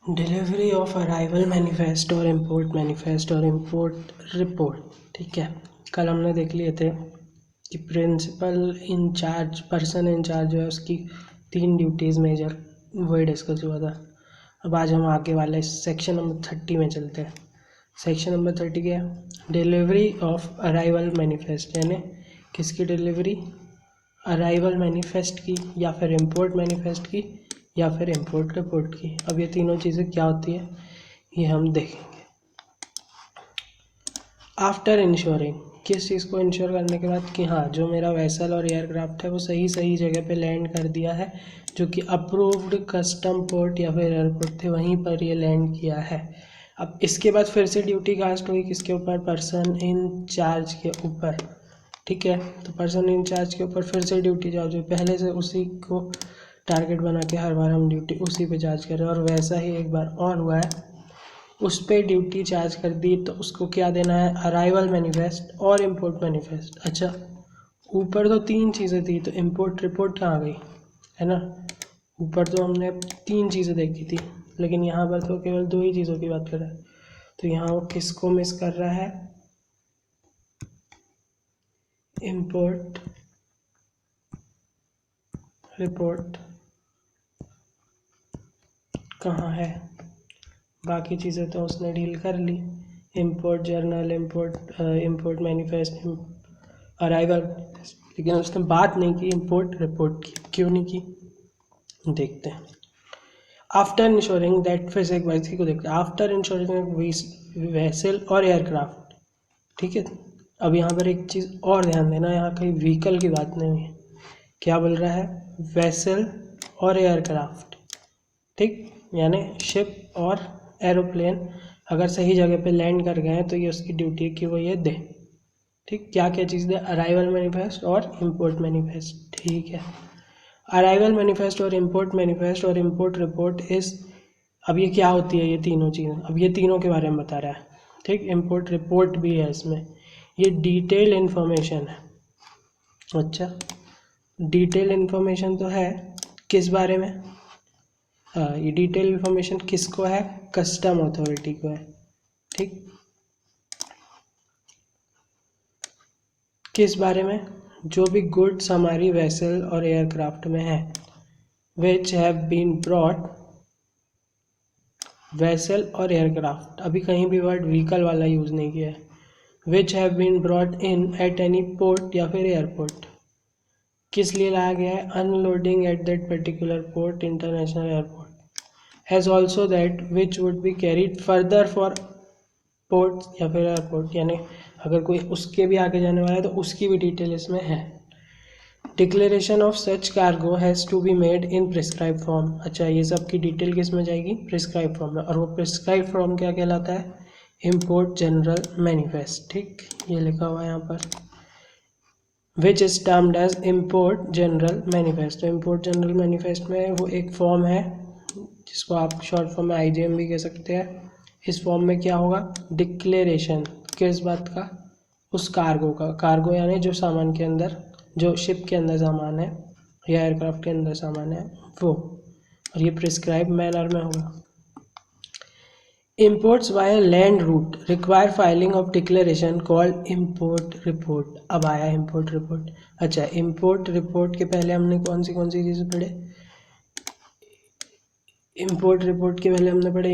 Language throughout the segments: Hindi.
डिलीवरी ऑफ अराइवल मैनिफेस्ट और इम्पोर्ट मैनिफेस्ट और इम्पोर्ट रिपोर्ट। ठीक है, कल हमने देख लिए थे कि प्रिंसिपल इंचार्ज, पर्सन इंचार्ज जो है उसकी 3 ड्यूटीज़ मेजर, वही डिस्कस हुआ था। अब आज हम आगे वाले सेक्शन नंबर 30 में चलते हैं। सेक्शन नंबर 30 क्या है? डिलीवरी ऑफ अराइवल मैनिफेस्ट, यानी किसकी डिलीवरी? अराइवल मैनिफेस्ट की, या फिर इम्पोर्ट मैनिफेस्ट की, या फिर इम्पोर्ट रिपोर्ट की। अब ये तीनों चीज़ें क्या होती है ये हम देखेंगे। आफ्टर इंश्योरिंग, किस चीज़ को इंश्योर करने के बाद कि हाँ जो मेरा वेसल और एयरक्राफ्ट है वो सही सही जगह पे लैंड कर दिया है, जो कि अप्रूव्ड कस्टम पोर्ट या फिर एयरपोर्ट थे वहीं पर ये लैंड किया है। अब इसके बाद फिर से ड्यूटी कास्ट हुई किसके ऊपर? पर्सन इन चार्ज के ऊपर। ठीक है, तो पर्सन इन चार्ज के ऊपर फिर से ड्यूटी चार्ज हुई, पहले से उसी को टारगेट बना के हर बार हम ड्यूटी उसी पे चार्ज कर रहे हैं। और वैसा ही एक बार और हुआ है, उस पर ड्यूटी चार्ज कर दी, तो उसको क्या देना है? अराइवल मैनिफेस्ट और इम्पोर्ट मैनिफेस्ट। अच्छा, ऊपर तो 3 चीज़ें थी, तो इम्पोर्ट रिपोर्ट कहाँ गई? है ना, ऊपर तो हमने 3 चीज़ें देखी थी, लेकिन यहाँ पर तो केवल 2 ही चीज़ों की बात कर रहा है। तो यहाँ वो किसको मिस कर रहा है? इम्पोर्ट रिपोर्ट कहाँ है? बाकी चीज़ें तो उसने डील कर ली, import journal, import manifest, arrival, लेकिन उसने बात नहीं की इम्पोर्ट रिपोर्ट की। क्यों नहीं की? देखते हैं। आफ्टर इंश्योरिंग दैट, फिर से एक बार इसी को देखते हैं। आफ्टर इंश्योरिंग वेसल और एयरक्राफ्ट। ठीक है, अब यहाँ पर एक चीज़ और ध्यान देना, यहाँ कहीं व्हीकल की बात नहीं है। क्या बोल रहा है? वेसल और एयरक्राफ्ट। ठीक, यानी शिप और एरोप्लेन अगर सही जगह पे लैंड कर गए हैं तो ये उसकी ड्यूटी है कि वो ये दे। ठीक, क्या क्या चीज़ दे? अराइवल मैनिफेस्ट और इम्पोर्ट मैनिफेस्ट। ठीक है, अराइवल मैनिफेस्ट और इम्पोर्ट रिपोर्ट इस, अब ये क्या होती है? ये तीनों चीज़ें, अब ये तीनों के बारे में बता रहा है। ठीक, इम्पोर्ट रिपोर्ट भी है इसमें, ये डिटेल इन्फॉर्मेशन है। अच्छा, डिटेल इन्फॉर्मेशन तो है किस बारे में? हाँ, ये डिटेल इन्फॉर्मेशन किसको है? कस्टम अथॉरिटी को है। ठीक, किस बारे में? जो भी गुड्स हमारी वेसल और एयरक्राफ्ट में है, which have been brought, vessel और एयरक्राफ्ट, अभी कहीं भी वर्ड व्हीकल वाला यूज़ नहीं किया है। Which have been brought in at any port या फिर एयरपोर्ट, किस लिए लाया गया है? Unloading at that particular port, international airport, has also that which would be carried further for port या फिर एयरपोर्ट, यानी अगर कोई उसके भी आगे जाने वाला है तो उसकी भी डिटेल इसमें है। Declaration of such cargo has to be made in prescribe form. अच्छा, ये सब की डिटेल किस में जाएगी? प्रिस्क्राइब फॉर्म में, और वो प्रिस्क्राइब फॉर्म क्या कहलाता है? Import general manifest. ठीक, ये लिखा हुआ है यहाँ पर, which is termed as import general manifest. तो इम्पोर्ट जनरल मैनिफेस्ट में वो एक फॉर्म है जिसको आप शॉर्ट फॉर्म में IJM भी कह सकते हैं। इस फॉर्म में क्या होगा? डिक्लेरेशन किस बात का? उस कार्गो का। कार्गो यानी जो सामान के अंदर, जो शिप के अंदर सामान है या एयरक्राफ्ट के अंदर सामान है वो, और ये प्रिस्क्राइब मैनर में होगा। Imports via land route require filing of declaration called import report। अब आया import report। अच्छा, import report के पहले हमने कौन सी चीज़ें पढ़े? import report के पहले हमने पढ़े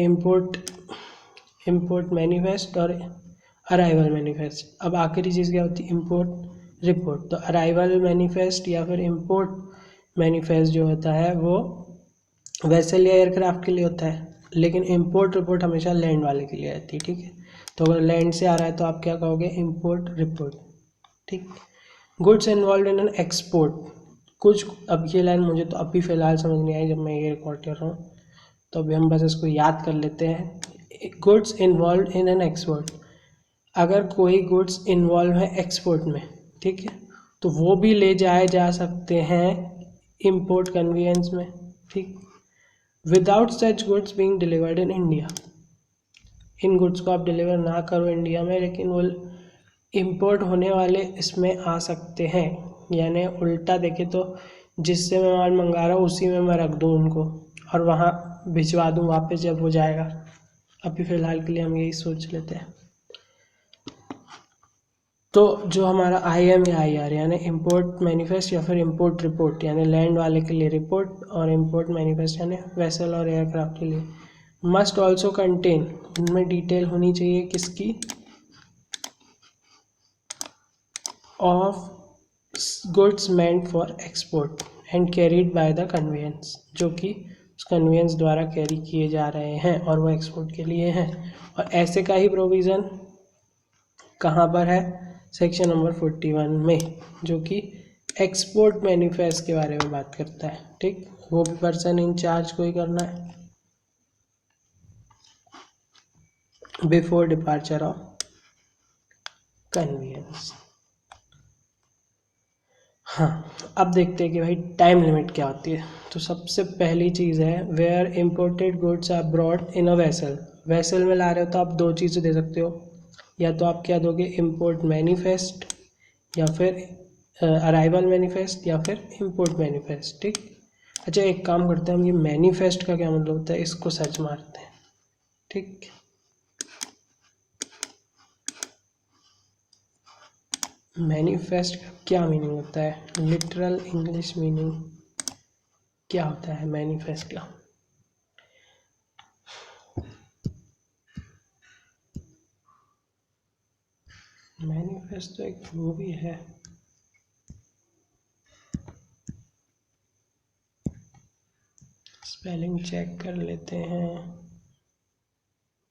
import manifest और arrival manifest। अब आखिरी चीज़ क्या होती है? import report। तो arrival manifest या फिर import manifest जो होता है वो वैसल या एयरक्राफ्ट के लिए होता है, लेकिन इम्पोर्ट रिपोर्ट हमेशा लैंड वाले के लिए आती है। ठीक है, तो अगर लैंड से आ रहा है तो आप क्या कहोगे? Import report. ठीक, goods involve in an export, कुछ, अब ये लाइन मुझे तो अभी फ़िलहाल समझ नहीं आई जब मैं ये रिकॉर्ड कर रहा हूँ, तो अभी हम बस इसको याद कर लेते हैं। Goods involve in an export, अगर कोई गुड्स इन्वॉल्व है एक्सपोर्ट में, ठीक है, तो वो भी ले जाए जा सकते हैं इम्पोर्ट कन्वीनियंस में। ठीक, without such goods being delivered in India, in goods को आप डिलीवर ना करो इंडिया में, लेकिन वो इम्पोर्ट होने वाले इसमें आ सकते हैं। यानी उल्टा देखें तो जिससे मैं माल मंगा रहा हूँ उसी में मैं रख दूँ उनको, और वहाँ भिजवा दूँ वापस जब हो जाएगा। अभी फ़िलहाल के लिए हम यही सोच लेते हैं। तो जो हमारा IM या IR यानी इम्पोर्ट मैनिफेस्ट या फिर इम्पोर्ट रिपोर्ट यानी लैंड वाले के लिए रिपोर्ट और इम्पोर्ट मैनिफेस्ट यानी वेसल और एयरक्राफ्ट के लिए मस्ट ऑल्सो कंटेन, उनमें डिटेल होनी चाहिए किसकी, of goods meant for export and carried by the conveyance, जो कि उस कन्वेयंस द्वारा कैरी किए जा रहे हैं और वो एक्सपोर्ट के लिए हैं। और ऐसे का ही प्रोविज़न कहाँ पर है, सेक्शन नंबर 41 में, जो कि एक्सपोर्ट मैनिफेस्ट के बारे में बात करता है। ठीक, वो भी पर्सन इंचार्ज को ही करना है बिफोर डिपार्चर ऑफ कन्वेयंस। हाँ, अब देखते हैं कि भाई टाइम लिमिट क्या होती है। तो सबसे पहली चीज़ है where imported goods are brought in a vessel. Vessel में ला रहे हो तो आप दो चीज़ें दे सकते हो, या तो आप क्या दोगे, इम्पोर्ट मैनिफेस्ट या फिर अराइवल मैनिफेस्ट या फिर इम्पोर्ट मैनिफेस्ट। ठीक, अच्छा एक काम करते हैं हम, ये मैनिफेस्ट का क्या मतलब होता है इसको सर्च मारते हैं। ठीक, मैनिफेस्ट का क्या मीनिंग होता है, लिटरल इंग्लिश मीनिंग क्या होता है मैनिफेस्ट का। मैनिफेस्ट तो एक मूवी है, स्पेलिंग चेक कर लेते हैं,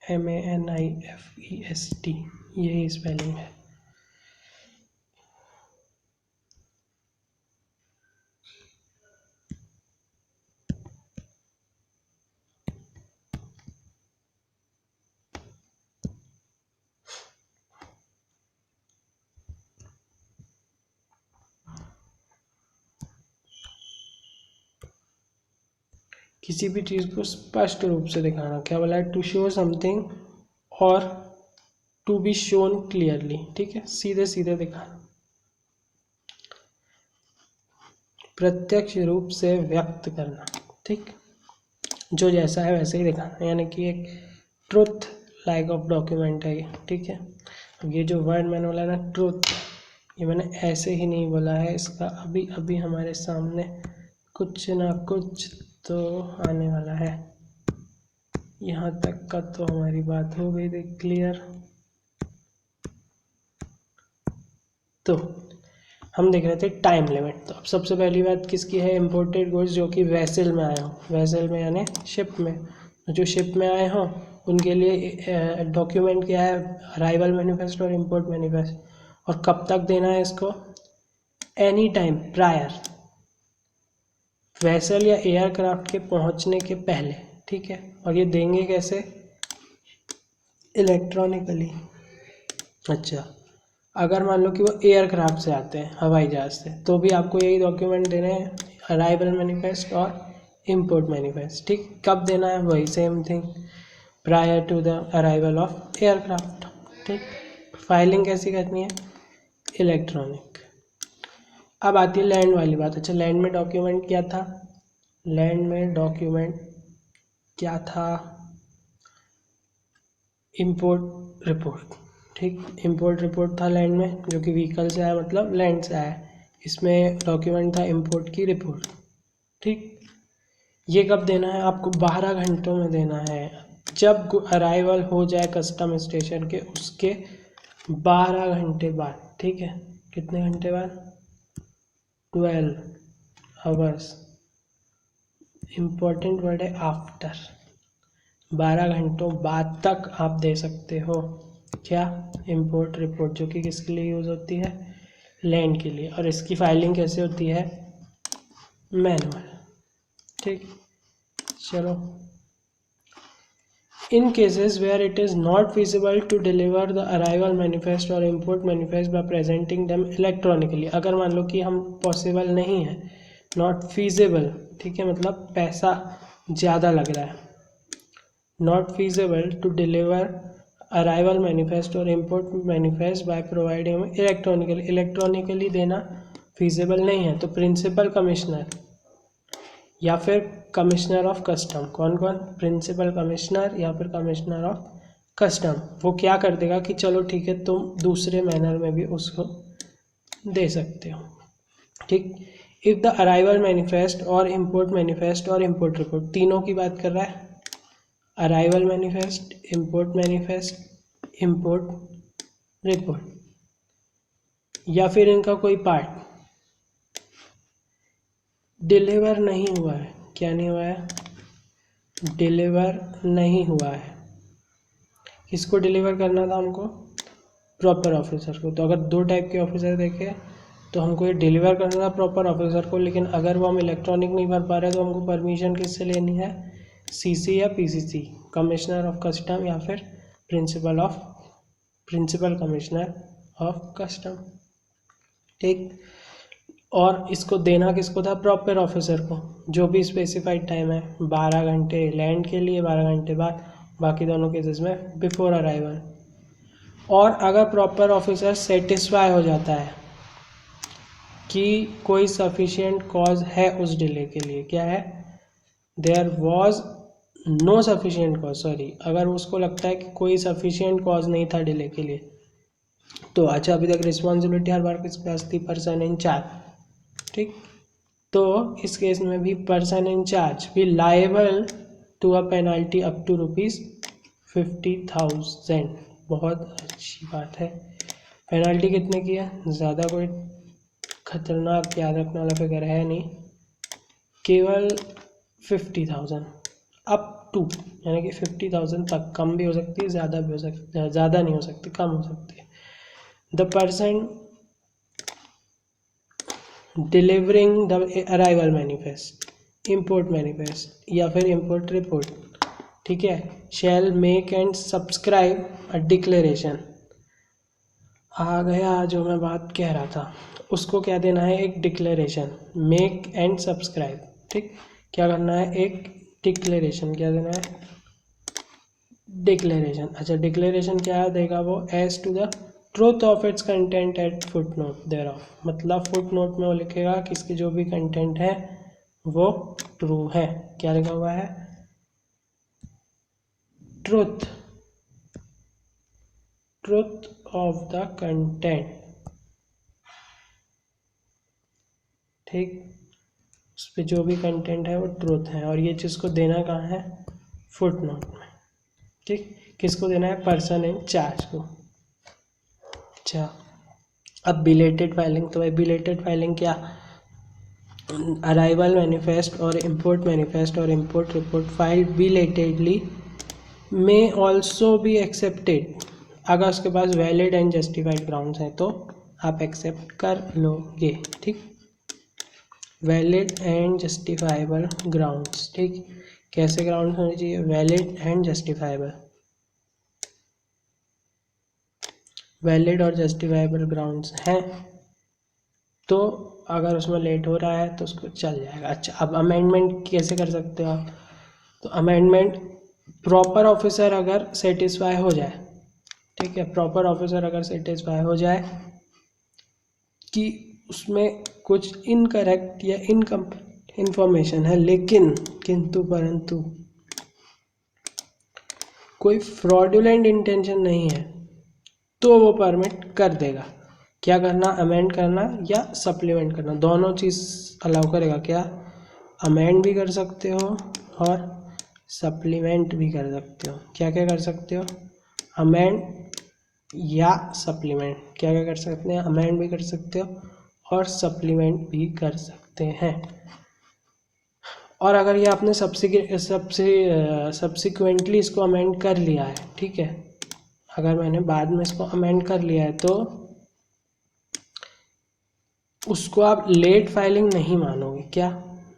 MANIFEST, यही स्पेलिंग है। किसी भी चीज़ को स्पष्ट रूप से दिखाना, क्या बोला है, टू शो समथिंग और टू बी शोन क्लियरली। ठीक है, सीधे सीधे दिखाना, प्रत्यक्ष रूप से व्यक्त करना। ठीक, जो जैसा है वैसे ही दिखाना, यानी कि एक ट्रुथ लाइक ऑफ डॉक्यूमेंट है ये। ठीक है, अब ये जो वर्ड मैंने बोला ना ट्रुथ, ये मैंने ऐसे ही नहीं बोला है, इसका अभी अभी हमारे सामने कुछ ना कुछ तो आने वाला है। यहाँ तक का तो हमारी बात हो गई थी क्लियर। तो हम देख रहे थे टाइम लिमिट। तो अब सबसे पहली बात किसकी है, इम्पोर्टेड गुड्स जो कि वेसल में आए हों, वेसल में यानी शिप में, जो शिप में आए हों उनके लिए डॉक्यूमेंट क्या है, अराइवल मैनिफेस्ट और इम्पोर्ट मैनिफेस्ट। और कब तक देना है इसको, एनी टाइम प्रायर, वेसल या एयरक्राफ्ट के पहुंचने के पहले। ठीक है, और ये देंगे कैसे, इलेक्ट्रॉनिकली। अच्छा, अगर मान लो कि वो एयरक्राफ्ट से आते हैं, हवाई जहाज़ से, तो भी आपको यही डॉक्यूमेंट देने हैं, अराइवल मैनिफेस्ट और इम्पोर्ट मैनिफेस्ट। ठीक, कब देना है, वही same thing, prior to the arrival of aircraft. ठीक, फाइलिंग कैसी करनी है, इलेक्ट्रॉनिक। अब आती है लैंड वाली बात। अच्छा, लैंड में डॉक्यूमेंट क्या था, लैंड में डॉक्यूमेंट क्या था, इम्पोर्ट रिपोर्ट। ठीक, इम्पोर्ट रिपोर्ट था लैंड में, जो कि व्हीकल से आया मतलब लैंड से आया। इसमें डॉक्यूमेंट था इम्पोर्ट की रिपोर्ट। ठीक, ये कब देना है आपको, 12 घंटों में देना है, जब अराइवल हो जाए कस्टम स्टेशन के उसके 12 घंटे बाद। ठीक है, कितने घंटे बाद, 12 आवर्स, इम्पोर्टेंट वर्ड है आफ्टर, 12 घंटों बाद तक आप दे सकते हो क्या, इम्पोर्ट रिपोर्ट, जो कि किसके लिए यूज़ होती है, लैंड के लिए। और इसकी फाइलिंग कैसे होती है, मैनुअल। ठीक, चलो, in cases where it is not feasible to deliver the arrival manifest और import manifest by presenting them electronically. अगर मान लो कि हम पॉसिबल नहीं है, नॉट फीजिबल, ठीक है, मतलब पैसा ज़्यादा लग रहा है, not feasible to deliver arrival manifest और import manifest by providing electronically, electronically देना फीजिबल नहीं है, तो प्रिंसिपल कमिश्नर या फिर कमिश्नर ऑफ कस्टम। कौन कौन? प्रिंसिपल कमिश्नर या फिर कमिश्नर ऑफ कस्टम। वो क्या कर देगा कि चलो ठीक है, तुम दूसरे मैनर में भी उसको दे सकते हो। ठीक। इफ द अराइवल मैनिफेस्ट और इम्पोर्ट मैनिफेस्ट और इम्पोर्ट रिपोर्ट, तीनों की बात कर रहा है। अराइवल मैनिफेस्ट, इम्पोर्ट रिपोर्ट, या फिर इनका कोई पार्ट डिलीवर नहीं हुआ है। क्या नहीं हुआ है? डिलीवर नहीं हुआ है। किसको डिलीवर करना था हमको? प्रॉपर ऑफिसर को। तो अगर दो टाइप के ऑफिसर देखे तो हमको ये डिलीवर करना था प्रॉपर ऑफिसर को, लेकिन अगर वो हम इलेक्ट्रॉनिक नहीं भर पा रहे तो हमको परमिशन किससे लेनी है? सीसी या पीसीसी, कमिश्नर ऑफ कस्टम या फिर प्रिंसिपल कमिश्नर ऑफ कस्टम। ठीक। और इसको देना किसको था? प्रॉपर ऑफिसर को, जो भी स्पेसिफाइड टाइम है, 12 घंटे लैंड के लिए, 12 घंटे बाद, बाकी दोनों केसेस में बिफोर अराइवल। और अगर प्रॉपर ऑफिसर सेटिस्फाई हो जाता है कि कोई सफिशिएंट कॉज है उस डिले के लिए, क्या है? There was no sufficient cause, sorry, अगर उसको लगता है कि कोई सफिशिएंट कॉज नहीं था डिले के लिए, तो अच्छा, अभी तक रिस्पॉन्सिबिलिटी हर बार किसके पास थी? Person in charge. ठीक। तो इस केस में भी पर्सन इन चार्ज भी liable to a penalty up to ₹50,000। बहुत अच्छी बात है। पेनल्टी कितने की है? ज़्यादा कोई खतरनाक याद रखने वाला फिगर है नहीं, केवल 50,000 अप टू, यानी कि 50,000 तक। कम भी हो सकती है, ज़्यादा भी हो सकती है, ज़्यादा नहीं हो सकती, कम हो सकती है। The person delivering the arrival manifest, import manifest या फिर इम्पोर्ट रिपोर्ट, ठीक है, shall make and subscribe a declaration. आ गया जो मैं बात कह रहा था, उसको क्या देना है? एक डिक्लेरेशन, मेक एंड सब्सक्राइब। ठीक। क्या करना है? एक डिक्लेरेशन। क्या देना है? डिक्लेरेशन। अच्छा, डिक्लेरेशन क्या देगा वो? As to the truth of its content at footnote thereof, मतलब फुट नोट में वो लिखेगा कि इसकी जो भी कंटेंट है वो ट्रू है। क्या लिखा हुआ है? Truth of the content. ठीक। उस पर जो भी कंटेंट है वो ट्रूथ है, और ये चीज़ को देना कहाँ है? फुट नोट में। ठीक। किसको देना है? पर्सन इन चार्ज को। अच्छा, अब बिलेटेड फाइलिंग। तो भाई बिलेटेड फाइलिंग क्या? अराइवल मैनिफेस्ट और import report filed belatedly may also be accepted, अगर उसके पास वैलिड एंड जस्टिफाइड ग्राउंड्स हैं तो आप एक्सेप्ट कर लोगे। ठीक। Valid and justifiable grounds. ठीक। कैसे ग्राउंड्स होने चाहिए? Valid and justifiable. वैलिड और जस्टिफाइबल ग्राउंड्स हैं तो अगर उसमें लेट हो रहा है तो उसको चल जाएगा। अच्छा, अब अमेंडमेंट कैसे कर सकते हो आप? तो अमेंडमेंट प्रॉपर ऑफिसर अगर सेटिस्फाई हो जाए, ठीक है, प्रॉपर ऑफिसर अगर सेटिस्फाई हो जाए कि उसमें कुछ इनकरेक्ट या इनकम्प्लीट इंफॉर्मेशन है, लेकिन किंतु परंतु कोई फ्रॉडुलेंट इंटेंशन नहीं है, तो वो परमिट कर देगा। क्या करना? अमेंड करना या सप्लीमेंट करना, दोनों चीज़ अलाउ करेगा। क्या? अमेंड भी कर सकते हो और सप्लीमेंट भी कर सकते हो। क्या क्या कर सकते हो? अमेंड या सप्लीमेंट। क्या क्या कर सकते हैं? अमेंड भी कर सकते हो और सप्लीमेंट भी कर सकते हैं। और अगर ये आपने सब्सिक्वेंटली इसको अमेंड कर लिया है, ठीक है, अगर मैंने बाद में इसको अमेंड कर लिया है तो उसको आप लेट फाइलिंग नहीं मानोगे। क्या?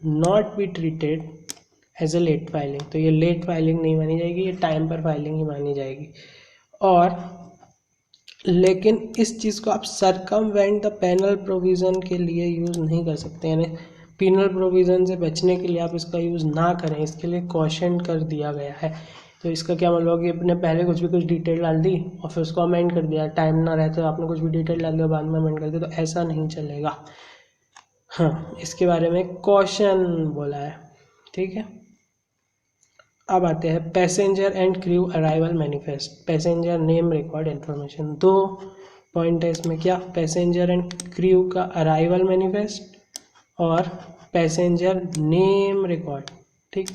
Not be treated as a late filing. तो ये लेट फाइलिंग नहीं मानी जाएगी, ये टाइम पर फाइलिंग ही मानी जाएगी। और लेकिन इस चीज़ को आप सरकमवेंट द पेनल प्रोविज़न के लिए यूज़ नहीं कर सकते, यानी पेनल प्रोविज़न से बचने के लिए आप इसका यूज़ ना करें, इसके लिए कॉशन कर दिया गया है। तो इसका क्या मतलब कि आपने पहले कुछ भी कुछ डिटेल डाल दी और फिर उसको अमेंड कर दिया, टाइम ना रहते तो आपने कुछ भी डिटेल डाल दिया बाद में अमेंड कर दिया, तो ऐसा नहीं चलेगा। हाँ, इसके बारे में कॉशन बोला है। ठीक है। अब आते हैं passenger and crew arrival manifest, passenger name record information. दो पॉइंट है इसमें, क्या, पैसेंजर एंड क्रू का अराइवल मैनिफेस्ट और पैसेंजर नेम रिकॉर्ड। ठीक,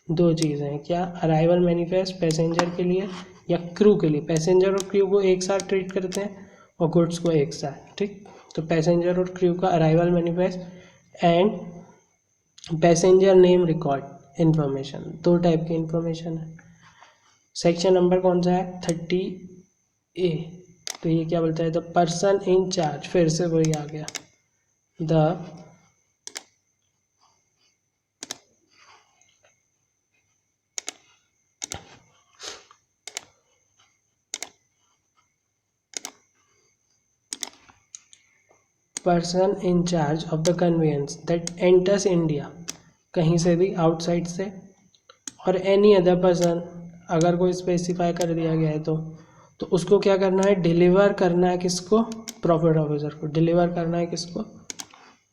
दो चीज़ें हैं, क्या, अराइवल मैनिफेस्ट पैसेंजर के लिए या क्रू के लिए। पैसेंजर और क्रू को एक साथ ट्रीट करते हैं और गुड्स को एक साथ। ठीक, तो पैसेंजर और क्रू का arrival manifest and passenger name record information, दो टाइप की इन्फॉर्मेशन है। सेक्शन नंबर कौन सा है, 30A। तो ये क्या बोलता है, द पर्सन इन चार्ज, फिर से वही आ गया, the person in charge of the conveyance that enters India, कहीं से भी आउटसाइड से, और एनी अदर पर्सन, अगर कोई स्पेसिफाई कर दिया गया है तो उसको क्या करना है, डिलीवर करना है किसको, प्रॉपर ऑफिसर को। डिलीवर करना है किसको,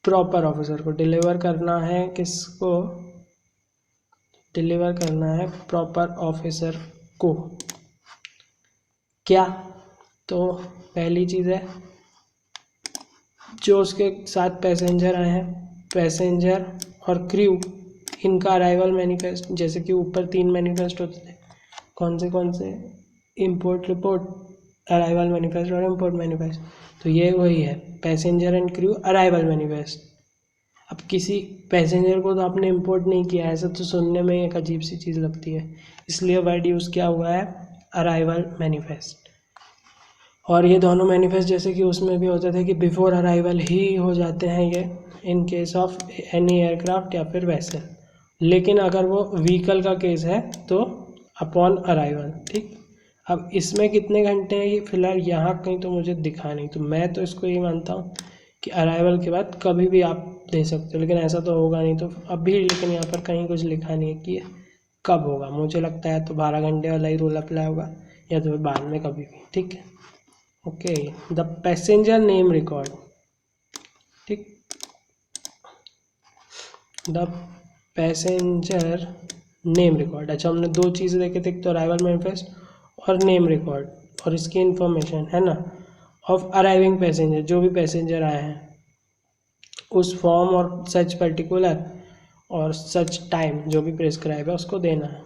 प्रॉपर ऑफिसर को। डिलीवर करना है किसको, डिलीवर करना है प्रॉपर ऑफिसर को। क्या, तो पहली चीज़ है, जो उसके साथ पैसेंजर आए हैं, पैसेंजर और क्रू, इनका अराइवल मैनिफेस्ट, जैसे कि ऊपर 3 मैनिफेस्ट होते थे, कौन से, इंपोर्ट रिपोर्ट, अराइवल मैनिफेस्ट और इंपोर्ट मैनिफेस्ट। तो ये वही है, passenger and crew arrival manifest. अब किसी पैसेंजर को तो आपने इंपोर्ट नहीं किया है, ऐसा तो सुनने में एक अजीब सी चीज़ लगती है, इसलिए वर्ड यूज़ किया हुआ है अराइवल मैनिफेस्ट। और ये दोनों मैनिफेस्ट जैसे कि उसमें भी होते थे कि बिफोर अराइवल ही हो जाते हैं ये, in case of any aircraft या फिर वेसल। लेकिन अगर वो व्हीकल का केस है तो अपॉन अराइवल। ठीक, अब इसमें कितने घंटे हैं ये, फिलहाल यहाँ कहीं तो मुझे दिखा नहीं, तो मैं तो इसको ये मानता हूँ कि अराइवल के बाद कभी भी आप दे सकते हो, लेकिन ऐसा तो होगा नहीं, तो अभी लेकिन यहाँ पर कहीं कुछ लिखा नहीं है कि ये कब होगा। मुझे लगता है तो 12 घंटे वाला ही रूल अप्लाई होगा, या तो बाद में कभी भी। ठीक है, okay. The passenger name record, ठीक, द पैसेंजर नेम रिकॉर्ड। अच्छा, हमने दो चीज़ें देखे थे, एक तो अराइवल मैनिफेस्ट और नेम रिकॉर्ड, और इसकी इन्फॉर्मेशन है ना, ऑफ अराइविंग पैसेंजर, जो भी पैसेंजर आए हैं उस फॉर्म और सच पर्टिकुलर और सच टाइम जो भी प्रिस्क्राइब है उसको देना है।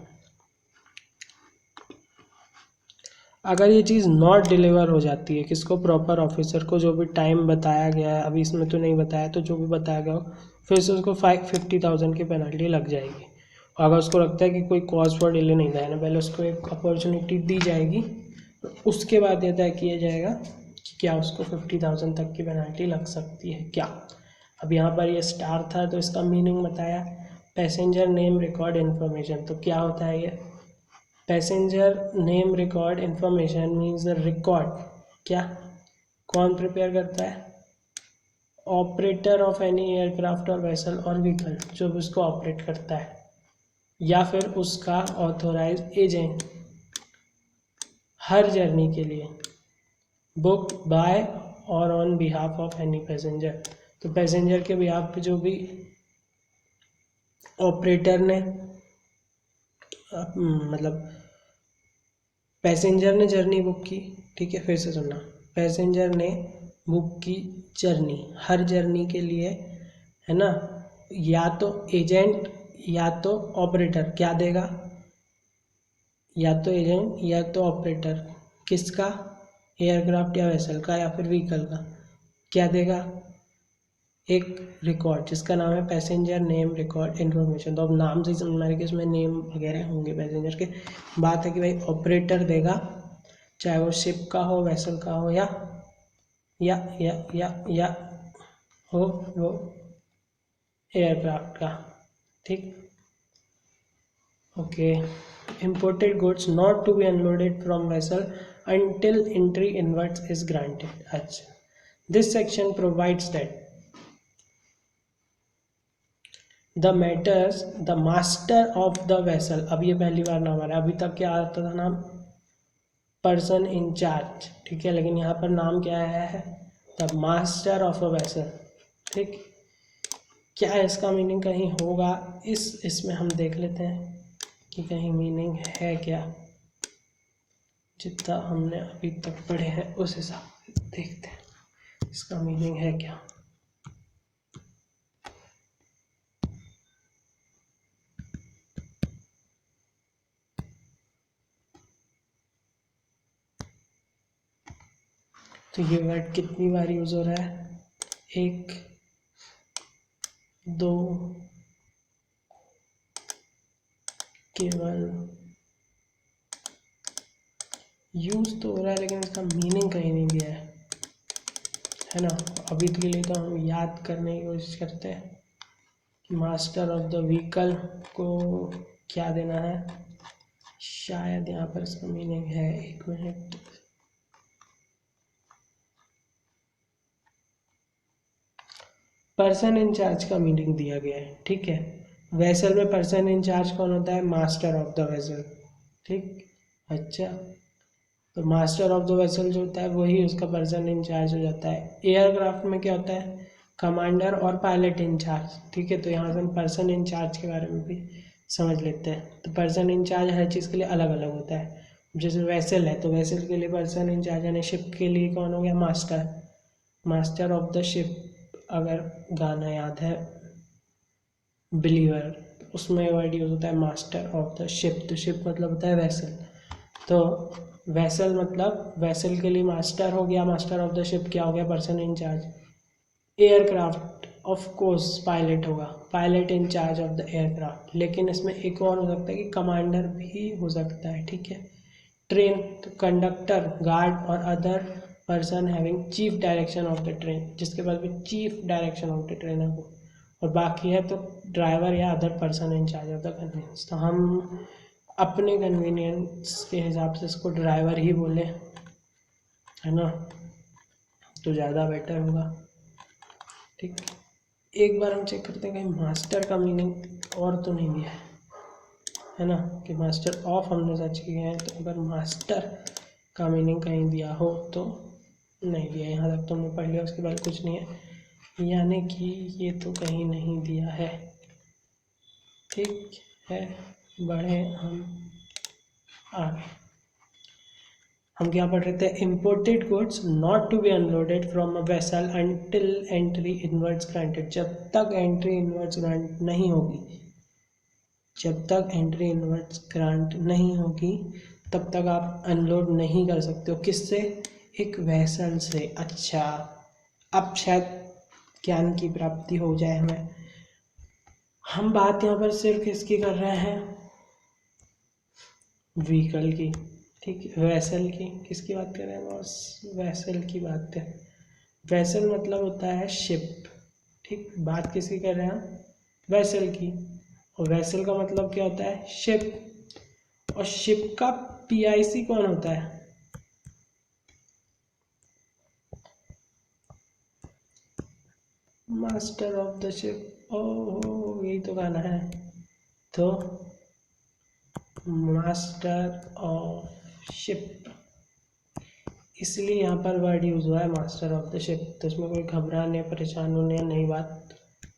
अगर ये चीज़ नॉट डिलीवर हो जाती है किसको, प्रॉपर ऑफिसर को, जो भी टाइम बताया गया है, अभी इसमें तो नहीं बताया, तो जो भी बताया गया हो, फिर से उसको 50,000 की पेनल्टी लग जाएगी। और अगर उसको लगता है कि कोई कॉज फॉर डिले नहीं था ना, पहले उसको एक अपॉर्चुनिटी दी जाएगी, तो उसके बाद यह तय किया जाएगा कि क्या उसको 50,000 तक की पेनल्टी लग सकती है क्या। अब यहाँ पर ये स्टार था तो इसका मीनिंग बताया, पैसेंजर नेम रिकॉर्ड इन्फॉर्मेशन। तो क्या होता है ये, passenger name record information means the record, क्या, कौन प्रिपेयर करता है, operator of any aircraft or vessel or vehicle, जो भी उसको ऑपरेट करता है, या फिर उसका ऑथोराइज एजेंट, हर जर्नी के लिए, book by or on behalf of any passenger. तो पैसेंजर के बिहाफ पे जो भी ऑपरेटर ने मतलब पैसेंजर ने जर्नी बुक की, ठीक है, फिर से सुनना, पैसेंजर ने बुक की जर्नी, हर जर्नी के लिए, है ना, या तो एजेंट या तो ऑपरेटर क्या देगा, या तो एजेंट या तो ऑपरेटर, किसका, एयरक्राफ्ट या वेसल का या फिर व्हीकल का, क्या देगा, एक रिकॉर्ड जिसका नाम है पैसेंजर नेम रिकॉर्ड इन्फॉर्मेशन। तो अब नाम से समझ में आ रहा है कि इसमें नेम वगैरह होंगे पैसेंजर के। बात है कि भाई ऑपरेटर देगा, चाहे वो शिप का हो, वेसल का हो, या हो वो एयरक्राफ्ट का। ठीक, okay. imported goods not to be unloaded from vessel until entry inwards is granted. अच्छा, this section provides that the matters the master of the vessel, अब ये पहली बार नाम आ रहा है, अभी तक क्या आता था नाम, पर्सन इन चार्ज, ठीक है, लेकिन यहाँ पर नाम क्या आया है, the master of a vessel. ठीक, क्या इसका मीनिंग कहीं होगा, इसमें हम देख लेते हैं कि कहीं मीनिंग है क्या। जितना हमने अभी तक पढ़े हैं उस हिसाब से देखते हैं इसका मीनिंग है क्या। तो ये वर्ड कितनी बार यूज हो रहा है, 1 2, केवल यूज तो हो रहा है लेकिन इसका मीनिंग कहीं नहीं दिया है ना। अभी के लिए तो हम याद करने की कोशिश करते हैं कि मास्टर ऑफ द व्हीकल को क्या देना है। शायद यहाँ पर इसका मीनिंग है, 1 मिनट, पर्सन इंचार्ज का मीनिंग दिया गया है। ठीक है, वेसल में पर्सन इंचार्ज कौन होता है, मास्टर ऑफ द वेसल। ठीक, अच्छा, तो मास्टर ऑफ द वेसल जो होता है वही उसका पर्सन इंचार्ज हो जाता है। एयरक्राफ्ट में क्या होता है, कमांडर और पायलट इंचार्ज। ठीक है, तो यहाँ से हम पर्सन इंचार्ज के बारे में भी समझ लेते हैं। तो पर्सन इंचार्ज हर चीज़ के लिए अलग अलग होता है। जैसे वेसल है तो वेसल के लिए पर्सन इंचार्ज, यानी शिप के लिए कौन हो गया, master, master of the ship. अगर गाना याद है बिलीवर, उसमें वर्ड यूज होता है मास्टर ऑफ द शिप। तो शिप मतलब होता है वेसल, तो वेसल मतलब वेसल के लिए मास्टर हो गया, मास्टर ऑफ द शिप क्या हो गया, person in charge. Aircraft of course pilot होगा, pilot in charge of the aircraft. लेकिन इसमें एक और हो सकता है कि कमांडर भी हो सकता है। ठीक है, ट्रेन तो कंडक्टर, गार्ड और other person having chief direction of the train, जिसके पास भी chief direction of the train है वो। और बाकी है तो ड्राइवर या other person in charge of the convenience. तो हम अपने कन्वीनियंस के हिसाब से इसको ड्राइवर ही बोले, है ना, तो ज़्यादा बेटर होगा। ठीक, एक बार हम चेक करते हैं कहीं मास्टर का मीनिंग और तो नहीं दिया है ना, कि मास्टर ऑफ हमने सर्च किए हैं, तो अगर मास्टर का मीनिंग कहीं दिया हो तो नहीं दिया। यहाँ तक तो हमने पढ़ लिया, उसके बाद कुछ नहीं है, यानी कि ये तो कहीं नहीं दिया है। ठीक है, बढ़े हम आगे। हम क्या पढ़ रहे थे, imported goods not to be unloaded from a vessel until entry inwards granted. जब तक एंट्री इनवर्ड्स ग्रांट नहीं होगी, जब तक एंट्री इनवर्ड्स ग्रांट नहीं होगी तब तक आप अनलोड नहीं कर सकते हो। किससे, एक वेसल से। अच्छा, अब शायद ज्ञान की प्राप्ति हो जाए हमें। हम बात यहाँ पर सिर्फ किसकी कर रहे हैं, व्हीकल की। ठीक है, वेसल की किसकी बात कर रहे हैं बॉस, वेसल की बात है। वेसल मतलब होता है शिप। ठीक, बात किसकी कर रहे हैं हम, वेसल की। और वेसल का मतलब क्या होता है, शिप। और शिप का पीआईसी कौन होता है, मास्टर ऑफ द शिप। ओह, यही तो गाना है। तो मास्टर ऑफ शिप, इसलिए यहाँ पर वर्ड यूज हुआ है मास्टर ऑफ द शिप। तो इसमें कोई घबराने परेशान होने नई बात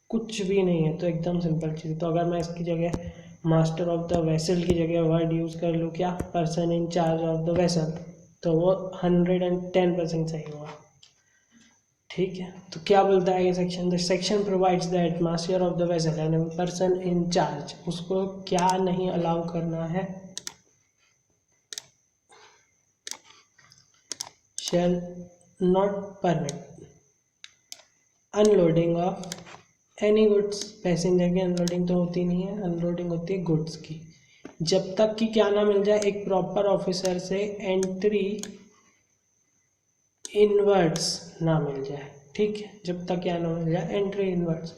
कुछ भी नहीं है, तो एकदम सिंपल चीज़। तो अगर मैं इसकी जगह मास्टर ऑफ द वेसल की जगह वर्ड यूज़ कर लूँ क्या, person in charge of the vessel, तो वो 110% सही होगा। ठीक है, तो क्या बोलता है ये section, the section provides that master of the vessel यानी पर्सन इन चार्ज, उसको क्या नहीं अलाउ करना है, shall not permit unloading of any goods. Passenger की अनलोडिंग तो होती नहीं है, अनलोडिंग होती है गुड्स की। जब तक कि क्या ना मिल जाए, एक प्रॉपर ऑफिसर से एंट्री इनवर्ड्स ना मिल जाए। ठीक है, जब तक क्या ना मिल जाए, entry inwards.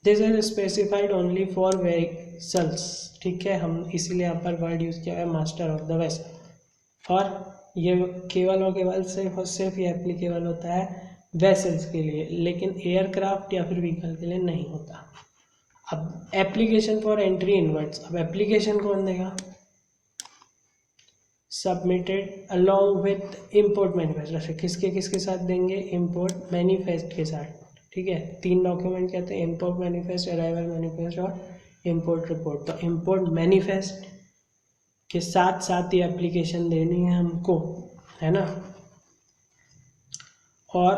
This is specified only for vessels. ठीक है, हम इसीलिए यहाँ पर वर्ड यूज़ किया है मास्टर ऑफ द वेसल। और ये केवल और केवल सिर्फ और सिर्फ ये एप्लीकेबल होता है वेसल्स के लिए, लेकिन एयरक्राफ्ट या फिर व्हीकल के लिए नहीं होता। अब एप्लीकेशन फॉर एंट्री इनवर्ड्स, अब एप्लीकेशन कौन देगा, submitted along with import manifest. किसके किसके साथ देंगे, इम्पोर्ट मैनिफेस्ट के साथ। ठीक है, 3 डॉक्यूमेंट कहते हैं, इम्पोर्ट मैनिफेस्ट, अराइवल मैनिफेस्ट और इम्पोर्ट रिपोर्ट। तो इम्पोर्ट मैनिफेस्ट के साथ साथ ये एप्लीकेशन देनी है हमको, है ना। और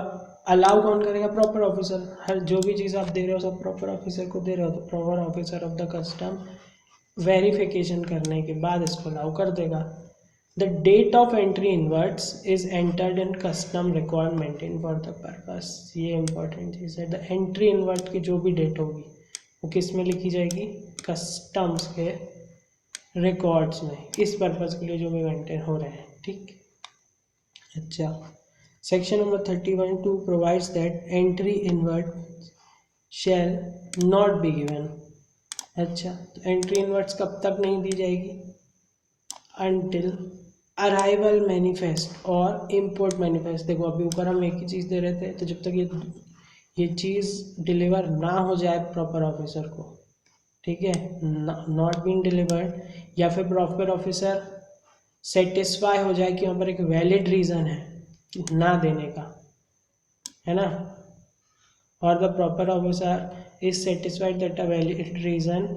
अलाउ कौन करेगा? Proper officer. हर जो भी चीज़ आप दे रहे हो सब प्रॉपर ऑफिसर को दे रहे हो, तो proper officer of the custom verification करने के बाद इसको अलाउ कर देगा। The date of entry inwards is entered in custom record maintain for the purpose. ये इंपॉर्टेंट चीज़ है। द एंट्री इनवर्ट की जो भी डेट होगी वो किस में लिखी जाएगी? कस्टम्स के रिकॉर्ड्स में, इस पर्पज़ के लिए जो भी मेंटेन हो रहे हैं, ठीक। अच्छा, section number 31(2) provides that entry inward shall not be given. अच्छा, तो एंट्री इनवर्ट्स कब तक नहीं दी जाएगी? अनटिल अराइवल मैनिफेस्ट और इम्पोर्ट मैनिफेस्ट। देखो अभी ऊपर हम एक ही चीज़ दे रहे थे, तो जब तक ये चीज़ डिलीवर ना हो जाए प्रॉपर ऑफिसर को, ठीक है, नॉट बीन डिलीवर्ड, या फिर प्रॉपर ऑफिसर सेटिस्फाई हो जाए कि वहाँ पर एक वैलिड रीज़न है ना देने का, है ना, और the proper officer is satisfied that a valid reason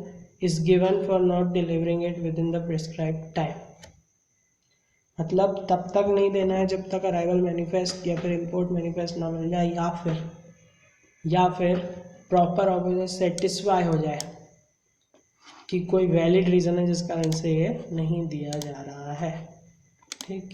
is given for not delivering it with in the prescribed time. मतलब तब तक नहीं देना है जब तक अराइवल मैनिफेस्ट या फिर इम्पोर्ट मैनिफेस्ट ना मिल जाए, या फिर प्रॉपर ऑफिसर सेटिस्फाई हो जाए कि कोई वैलिड रीज़न है जिस कारण से ये नहीं दिया जा रहा है, ठीक।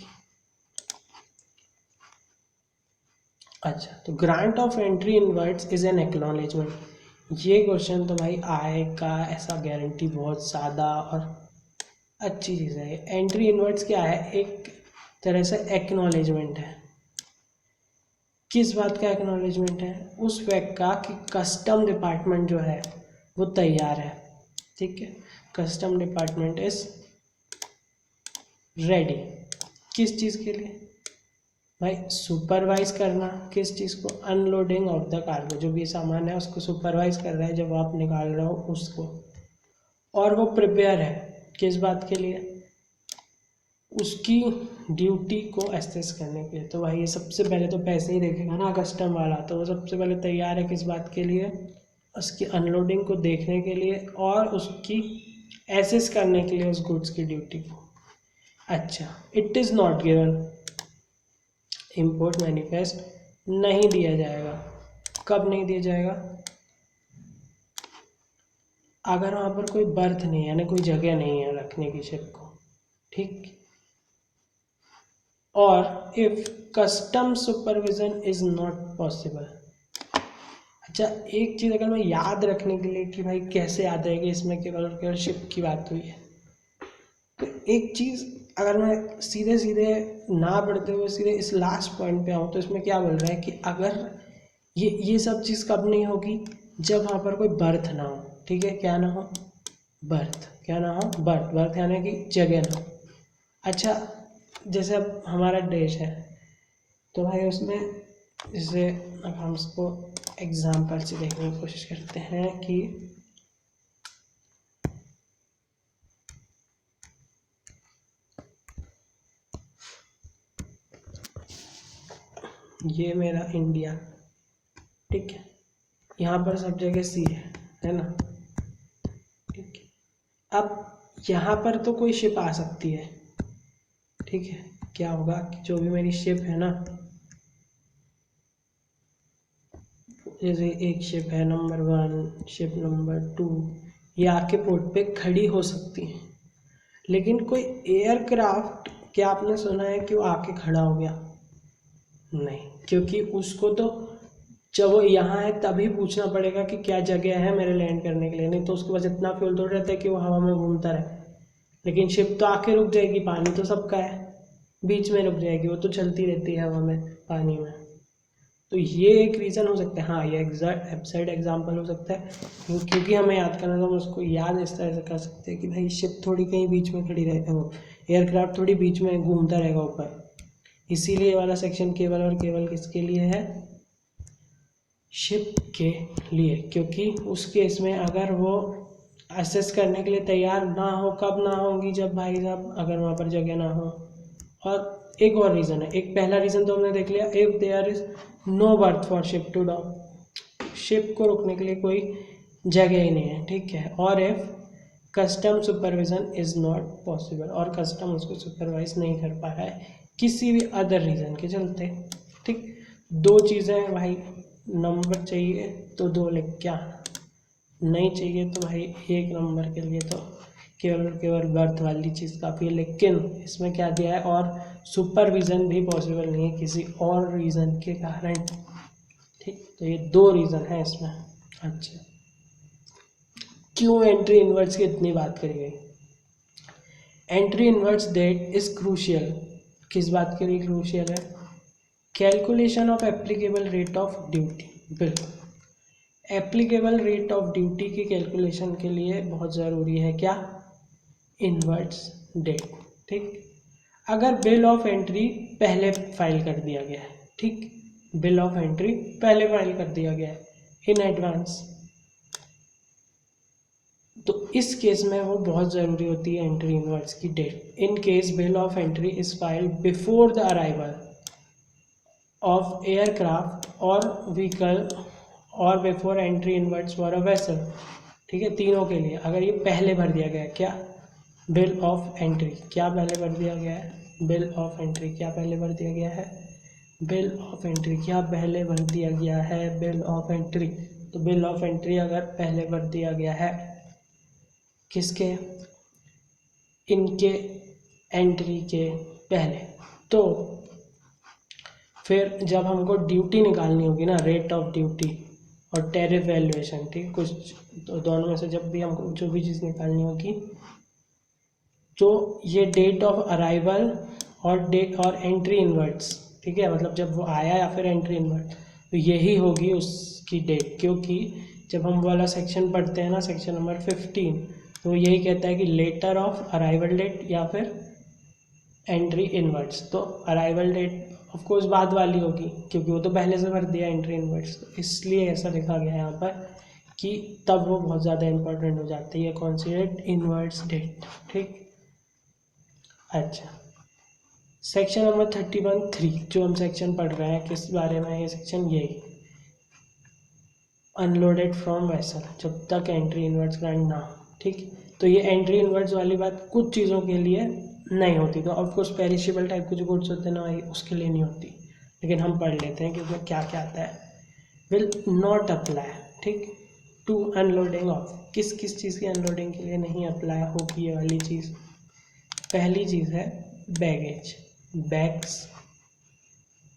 अच्छा, तो grant of entry inwards is an acknowledgement. ये क्वेश्चन तो भाई आएगा, ऐसा गारंटी बहुत ज़्यादा और अच्छी चीज़ है। एंट्री इनवर्ट्स क्या है? एक तरह से एक्नॉलेजमेंट है। किस बात का एक्नॉलेजमेंट है? उस फैक्ट का कि कस्टम डिपार्टमेंट जो है वो तैयार है, ठीक है। Custom department is ready. किस चीज़ के लिए भाई? सुपरवाइज करना। किस चीज़ को? Unloading of the cargo. जो भी सामान है उसको सुपरवाइज कर रहा है जब आप निकाल रहे हो उसको। और वो प्रिपेयर है किस बात के लिए? उसकी ड्यूटी को एसेस करने के लिए। तो भाई ये सबसे पहले तो पैसे ही देखेगा ना कस्टम वाला, तो वो सबसे पहले तैयार है किस बात के लिए? उसकी अनलोडिंग को देखने के लिए और उसकी एसेस करने के लिए उस गुड्स की ड्यूटी को। अच्छा, it is not given, import manifest नहीं दिया जाएगा। कब नहीं दिया जाएगा? अगर वहाँ पर कोई बर्थ नहीं है, यानी कोई जगह नहीं है रखने की शिप को, ठीक। और if custom supervision is not possible. अच्छा, एक चीज़ अगर मैं याद रखने के लिए कि भाई कैसे याद रहेगी, इसमें केवल और केवल शिप की बात हुई है, तो एक चीज़ अगर मैं सीधे सीधे ना पढ़ते हुए सीधे इस लास्ट पॉइंट पे आऊँ, तो इसमें क्या बोल रहा है कि अगर ये सब चीज़ कब नहीं होगी? जब वहाँ पर कोई बर्थ ना हो, ठीक है। क्या ना हो? बर्थ। क्या ना हो? बर्थ। बर्थ यानी कि जगह ना हो। अच्छा, जैसे अब हमारा देश है तो भाई उसमें जैसे अब हम उसको एग्जाम्पल से देखने की कोशिश करते हैं कि ये मेरा इंडिया, ठीक है। यहाँ पर सब जगह सी है ना, ठीक है। अब यहाँ पर तो कोई शिप आ सकती है, ठीक है। क्या होगा कि जो भी मेरी शिप है ना, जैसे एक शिप है नंबर 1, शिप नंबर 2, ये आके पोर्ट पे खड़ी हो सकती है। लेकिन कोई एयरक्राफ्ट, क्या आपने सुना है कि वो आके खड़ा हो गया? नहीं, क्योंकि उसको तो जब वो यहाँ है तभी पूछना पड़ेगा कि क्या जगह है मेरे लैंड करने के लिए, नहीं तो उसके पास इतना फ्यूल थोड़ा रहता है कि वो हवा में घूमता रहे। लेकिन शिप तो आके रुक जाएगी, पानी तो सबका है, बीच में रुक जाएगी, वो तो चलती रहती है हवा में, पानी में। तो ये एक रीज़न हो सकता है। हाँ, ये एब्सर्ड एग्जांपल हो सकता है, क्योंकि हमें याद करना, तो हम उसको याद इस तरह से कर सकते हैं कि भाई शिप थोड़ी कहीं बीच में खड़ी रहेगा, वो एयरक्राफ्ट थोड़ी बीच में घूमता रहेगा ऊपर। इसीलिए ये वाला सेक्शन केवल और केवल किसके लिए है? शिप के लिए। क्योंकि उस केस में अगर वो असेस करने के लिए तैयार ना हो, कब ना होंगी? जब भाई साहब अगर वहाँ पर जगह ना हो। और एक और रीज़न है, एक पहला रीज़न तो हमने देख लिया, if there is no berth for ship to dock, ship को रुकने के लिए कोई जगह ही नहीं है, ठीक है। और if custom supervision is not possible, और कस्टम उसको सुपरवाइज नहीं कर पा रहा है किसी भी अदर रीज़न के चलते, ठीक। दो चीज़ें हैं भाई, नंबर चाहिए तो 2 लिख क्या, नहीं चाहिए तो भाई 1 नंबर के लिए तो केवल बर्थ वाली चीज़ काफ़ी है। लेकिन इसमें क्या दिया है, और सुपरविज़न भी पॉसिबल नहीं है किसी और रीज़न के कारण, ठीक। तो ये 2 रीज़न है इसमें। अच्छा, क्यों एंट्री इनवर्ट्स की इतनी बात करी गई? Entry inwards date is crucial, किस बात के लिए क्रूशियल है? Calculation of applicable rate of duty, बिल्कुल एप्लीकेबल रेट ऑफ ड्यूटी की कैलकुलेशन के लिए बहुत ज़रूरी है क्या? इनवर्ट्स डेट, ठीक। अगर बिल ऑफ एंट्री पहले फाइल कर दिया गया है, ठीक, बिल ऑफ एंट्री पहले फाइल कर दिया गया है इन एडवांस, तो इस केस में वो बहुत ज़रूरी होती है एंट्री इनवर्ट्स की date. In case bill of entry is filed before the arrival of aircraft और व्हीकल और before entry inwards for a vessel, ठीक है। तीनों के लिए अगर ये पहले भर दिया गया क्या, बिल ऑफ एंट्री क्या पहले भर दिया गया है, बिल ऑफ एंट्री क्या पहले भर दिया गया है, बिल ऑफ एंट्री क्या पहले भर दिया गया है, बिल ऑफ एंट्री, तो बिल ऑफ एंट्री अगर पहले भर दिया गया है किसके, इनके एंट्री के पहले, तो फिर जब हमको ड्यूटी निकालनी होगी ना, रेट ऑफ ड्यूटी और टैरिफ वैल्यूएशन, ठीक, कुछ तो दोनों में से जब भी हमको जो भी चीज़ निकालनी होगी, तो ये डेट ऑफ अराइवल और डेट और एंट्री इनवर्ट्स, ठीक है, मतलब जब वो आया या फिर एंट्री इनवर्ट, तो यही होगी उसकी डेट। क्योंकि जब हम वाला सेक्शन पढ़ते हैं ना, सेक्शन नंबर 15, तो यही कहता है कि लेटर ऑफ अराइवल डेट या फिर एंट्री इनवर्ट्स, तो अराइवल डेट ऑफ कोर्स बाद वाली होगी क्योंकि वो तो पहले से भर दिया एंट्री इनवर्ट्स, तो इसलिए ऐसा लिखा गया है यहाँ पर कि तब वो बहुत ज़्यादा इंपॉर्टेंट हो जाती है कौन सी डेट, इनवर्ट्स डेट, ठीक। अच्छा, सेक्शन नंबर 31(3) जो हम सेक्शन पढ़ रहे हैं किस बारे में, ये सेक्शन यही अनलोडेड फ्रॉम वेसल, जब तक एंट्री इनवर्ट्स ग्रांट ना हो, ठीक। तो ये एंट्री इनवर्ट्स वाली बात कुछ चीज़ों के लिए नहीं होती, तो ऑफकोर्स पेरिशेबल टाइप के जो गुड्स होते हैं ना भाई, उसके लिए नहीं होती, लेकिन हम पढ़ लेते हैं कि उसमें क्या क्या आता है। विल नॉट अप्लाई, ठीक, टू अनलोडिंग ऑफ, किस किस चीज़ की अनलोडिंग के लिए नहीं अप्लाई होगी ये वाली चीज़। पहली चीज़ है बैगेज, बैग्स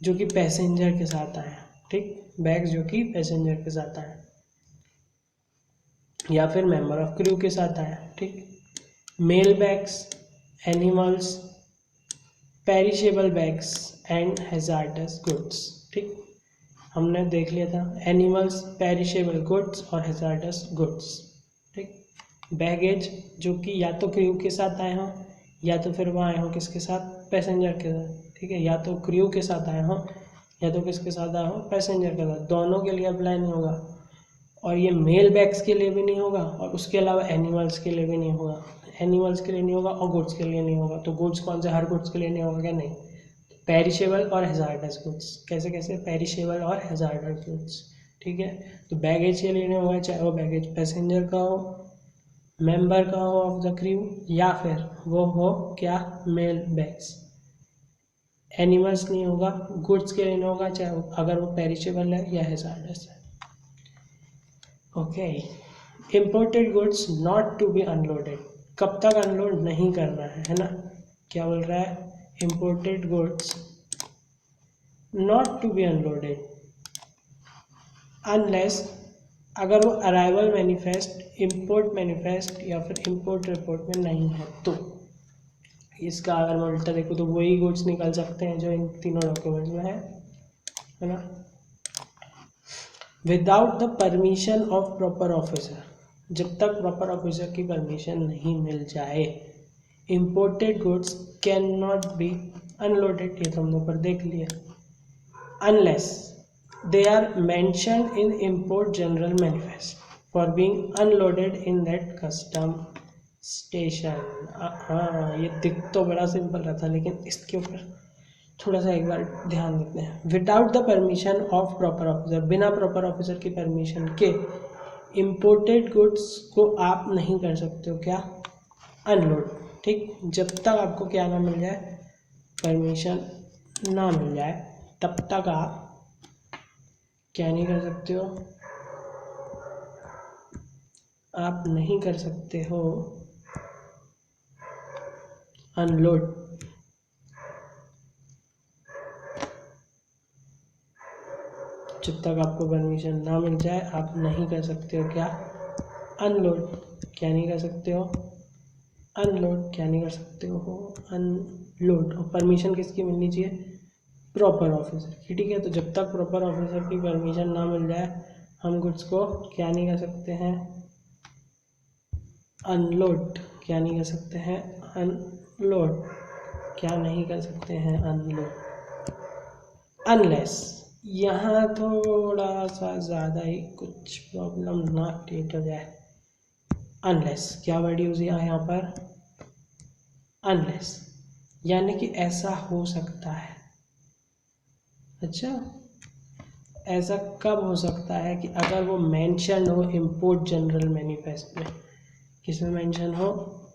जो कि पैसेंजर के साथ आए, ठीक, बैग्स जो कि पैसेंजर के साथ आए या फिर मेंबर ऑफ क्रू के साथ आया, ठीक। Mail bags, animals, perishable bags and hazardous goods, ठीक। हमने देख लिया था एनिमल्स, पेरिशेबल गुड्स और हैजार्डस गुड्स, ठीक। बैगेज जो कि या तो क्रू के साथ आए हों या तो फिर वो आए हों किसके साथ, पैसेंजर के साथ, ठीक है, या तो क्रू के साथ आए हों या तो किसके साथ आए हों, पैसेंजर के साथ, दोनों के लिए अप्लाई नहीं होगा। और ये मेल बैग्स के लिए भी नहीं होगा और उसके अलावा एनिमल्स के लिए भी नहीं होगा, एनिमल्स के लिए नहीं होगा और गुड्स के लिए नहीं होगा। तो गुड्स कौन से, हर गुड्स के लिए नहीं होगा क्या, नहीं। पेरिशेबल और हैजार्डस गुड्स, कैसे कैसे, पेरिशेबल और हैजार्डस गुड्स, ठीक है। तो बैगेज के लिए नहीं होगा, चाहे वो बैगेज पैसेंजर का हो, मेंबर का हो ऑफ द क्रू, या फिर वो हो क्या, मेल बैग्स। एनिमल्स नहीं होगा, गुड्स के लिए नहीं होगा, चाहे अगर वो पेरिशेबल है या हैजार्डस है। Okay, imported goods not to be unloaded, कब तक अनलोड नहीं करना है ना, क्या बोल रहा है, imported goods not to be unloaded unless, अगर वो अराइवल मैनिफेस्ट, इम्पोर्ट मैनिफेस्ट या फिर इम्पोर्ट रिपोर्ट में नहीं है, तो इसका अगर मैं उल्टा देखूँ तो वही गुड्स निकल सकते हैं जो इन तीनों डॉक्यूमेंट्स में है ना। Without the permission of proper officer, जब तक प्रॉपर ऑफिसर की परमिशन नहीं मिल जाए, imported goods can not be unloaded, ये तो हम लोग पर देख लिया, unless they are mention in import general manifest for being unloaded in that custom station. हाँ, ये दिख तो बड़ा सिंपल रहा था लेकिन इसके ऊपर थोड़ा सा एक बार ध्यान देते हैं। Without the permission of proper officer, बिना प्रॉपर ऑफिसर की परमिशन के इम्पोर्टेड गुड्स को आप नहीं कर सकते हो क्या, अनलोड। ठीक, जब तक आपको क्या ना मिल जाए, परमिशन ना मिल जाए, तब तक आप क्या नहीं कर सकते हो, आप नहीं कर सकते हो अनलोड। जब तक आपको परमिशन ना मिल जाए आप नहीं कर सकते हो क्या, अनलोड। क्या नहीं कर सकते हो, अनलोड। क्या नहीं कर सकते हो, अनलोड। और परमिशन किसकी मिलनी चाहिए, प्रॉपर ऑफिसर की। ठीक है, तो जब तक प्रॉपर ऑफिसर की परमिशन ना मिल जाए हम गुड्स को क्या नहीं कर सकते हैं, अनलोड। क्या नहीं कर सकते हैं, अनलोड। क्या नहीं कर सकते हैं, अनलोड। अनलेस, यहाँ थोड़ा सा ज़्यादा ही कुछ प्रॉब्लम ना क्रिएट हो जाए। अनलेस क्या वर्ड यूज किया है यहाँ पर, अनलेस, यानी कि ऐसा हो सकता है। अच्छा, ऐसा कब हो सकता है कि अगर वो मेंशन हो इंपोर्ट जनरल मैनिफेस्ट में। किसमें मेंशन हो,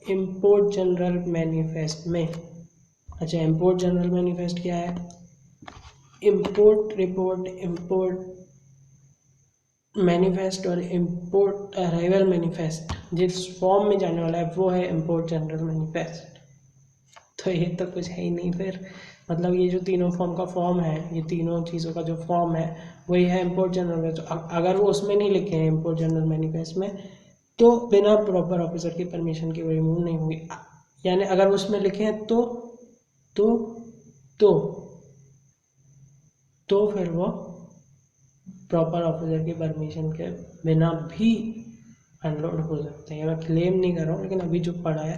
इंपोर्ट जनरल मैनिफेस्ट में। अच्छा, इंपोर्ट जनरल मैनिफेस्ट क्या है, इंपोर्ट रिपोर्ट, इंपोर्ट मैनिफेस्ट और इंपोर्ट अराइवल मैनिफेस्ट जिस फॉर्म में जाने वाला है वो है इंपोर्ट जनरल मैनिफेस्ट। तो ये तो कुछ है ही नहीं फिर, मतलब ये जो तीनों फॉर्म का फॉर्म है, ये तीनों चीज़ों का जो फॉर्म है वही है इंपोर्ट जनरल मैनिफेस्ट। तो अगर वो उसमें नहीं लिखे हैं इंपोर्ट जनरल मैनिफेस्ट में, तो बिना प्रॉपर ऑफिसर की परमिशन के वो रिमूव नहीं होंगी। यानी अगर वो उसमें लिखे हैं तो तो तो फिर वो प्रॉपर ऑफिसर की परमिशन के बिना भी अनलोड हो सकते हैं। मैं क्लेम नहीं कर रहा हूँ, लेकिन अभी जो पढ़ा है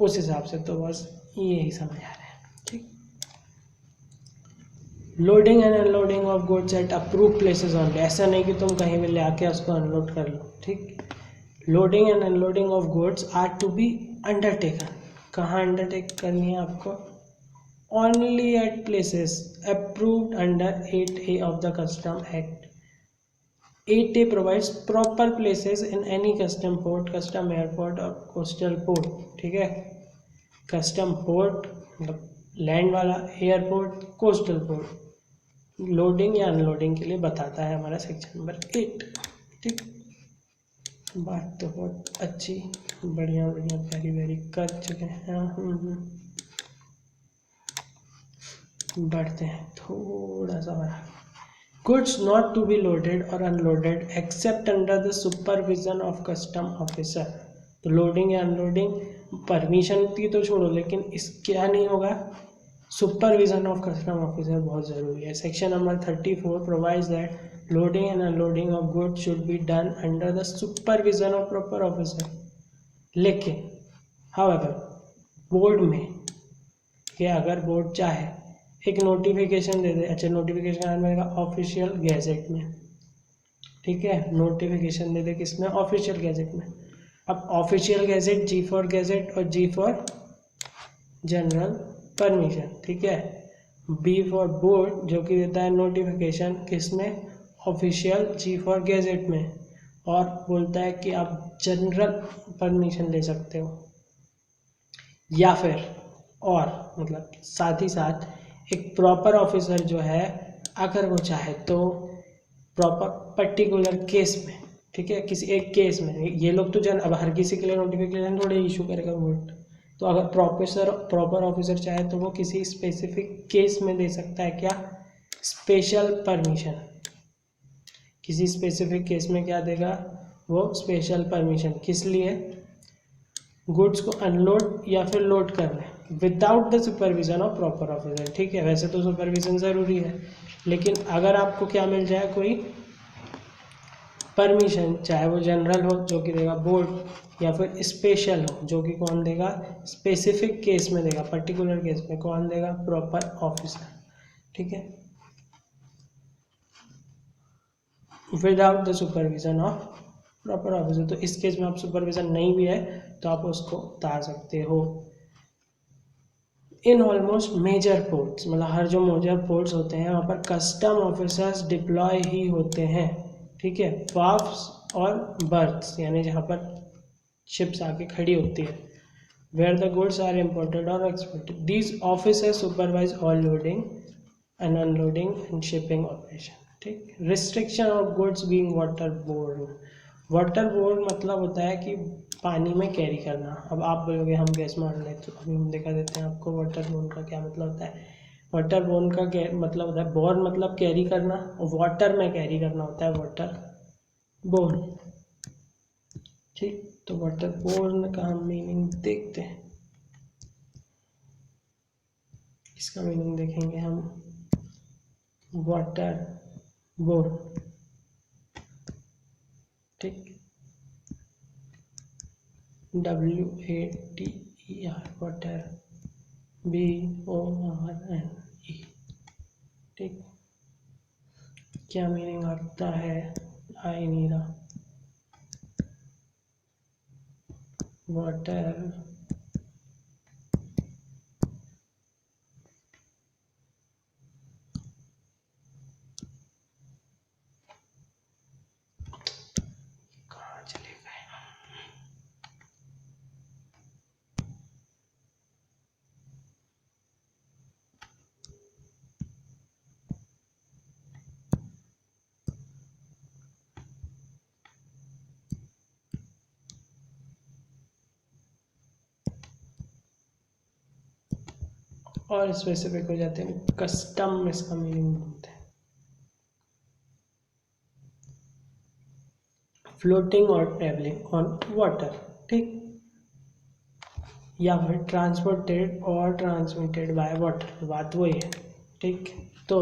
उस हिसाब से तो बस यही समझ आ रहा है। ठीक, loading and unloading of goods at approve places only. ऐसा नहीं कि तुम कहीं भी ले आके उसको अनलोड कर लो। ठीक, loading and unloading of goods are to be undertaken. कहाँ अंडरटेक करनी है आपको, only at places approved under 8A of the custom act. 8A provides proper places in any custom port, custom airport और coastal port। ठीक है, कस्टम पोर्ट मतलब लैंड वाला, एयरपोर्ट, कोस्टल पोर्ट, लोडिंग या अनलोडिंग के लिए बताता है हमारा सेक्शन नंबर 8। ठीक, बात तो बहुत अच्छी, बढ़िया बढ़िया प्यारी प्यारी कर चुके हैं। बढ़ते हैं थोड़ा सा और। Goods not to be loaded or unloaded except under the supervision of custom officer। तो लोडिंग या अनलोडिंग परमिशन की तो छोड़ो, लेकिन इस क्या नहीं होगा, सुपरविजन ऑफ कस्टम ऑफिसर बहुत ज़रूरी है। Section number 34 provides that loading and unloading of goods should be done under the supervision of proper officer. लेकिन हाउएवर बोर्ड में कि अगर बोर्ड चाहे एक नोटिफिकेशन दे दे, अच्छा नोटिफिकेशन आने का ऑफिशियल गैजेट में। ठीक है, नोटिफिकेशन दे दे किसमें, ऑफिशियल गैजेट में। अब official gazette, G for gazette और जी फॉर जनरल परमिशन। ठीक है, बी फॉर बोर्ड जो कि देता है नोटिफिकेशन किसमें, ऑफिशियल जी फॉर गैजेट में, और बोलता है कि आप जनरल परमिशन ले सकते हो। या फिर और मतलब साथ ही साथ एक प्रॉपर ऑफिसर जो है अगर वो चाहे तो प्रॉपर पर्टिकुलर केस में, ठीक है, किसी एक केस में, ये लोग तो अब हर किसी के लिए नोटिफिकेशन थोड़े इशू करेगा बोर्ड। तो अगर प्रॉपर ऑफिसर चाहे तो वो किसी स्पेसिफिक केस में दे सकता है क्या, स्पेशल परमिशन। किसी स्पेसिफिक केस में क्या देगा वो, स्पेशल परमिशन। किस लिए, गुड्स को अनलोड या फिर लोड करने without the supervision of proper officer. ठीक है, वैसे तो सुपरविजन ज़रूरी है, लेकिन अगर आपको क्या मिल जाए, कोई परमिशन, चाहे वो जनरल हो जो कि देगा बोर्ड, या फिर स्पेशल हो जो कि कौन देगा, स्पेसिफिक केस में देगा, पर्टिकुलर केस में कौन देगा, प्रॉपर ऑफिसर। ठीक है, without the supervision of proper officer. तो इस केस में आप सुपरविजन नहीं भी है तो आप उसको उतार सकते हो। इन ऑलमोस्ट मेजर पोर्ट्स, मतलब हर जो मेजर पोर्ट्स होते हैं वहाँ पर कस्टम ऑफिसर्स डिप्लॉय ही होते हैं, ठीक है। वाफ्स और बर्थ्स यानी जहाँ पर शिप्स आके खड़ी होती है, where the goods are imported or exported, these officers supervise all loading and unloading and shipping operation, ठीक। Restriction of goods being waterborne, waterborne मतलब होता है कि पानी में कैरी करना। अब आप बोलोगे हम गैस मान लें, तो अभी हम दिखा देते हैं आपको वाटर बोर्न का क्या मतलब होता है। वाटर बोर्न का मतलब होता है, बोर्न मतलब कैरी करना, और वाटर में कैरी करना होता है वाटर बोर्न, ठीक। तो वाटर बोर्न का हम मीनिंग देखते हैं, इसका मीनिंग देखेंगे हम, वाटर बोर्न, ठीक, WATER, वाटर, BORN, ठीक। क्या मीनिंग आता है, आ ही नहीं रहा। वाटर कहाँ चले गए। और स्पेसिफिक हो जाते हैं, कस्टम इसका मीनिंग बोलते हैं। फ्लोटिंग और ट्रेवलिंग ऑन वाटर, ठीक, या फिर ट्रांसपोर्टेड और ट्रांसमिटेड बाय वाटर, बात वही है, ठीक। तो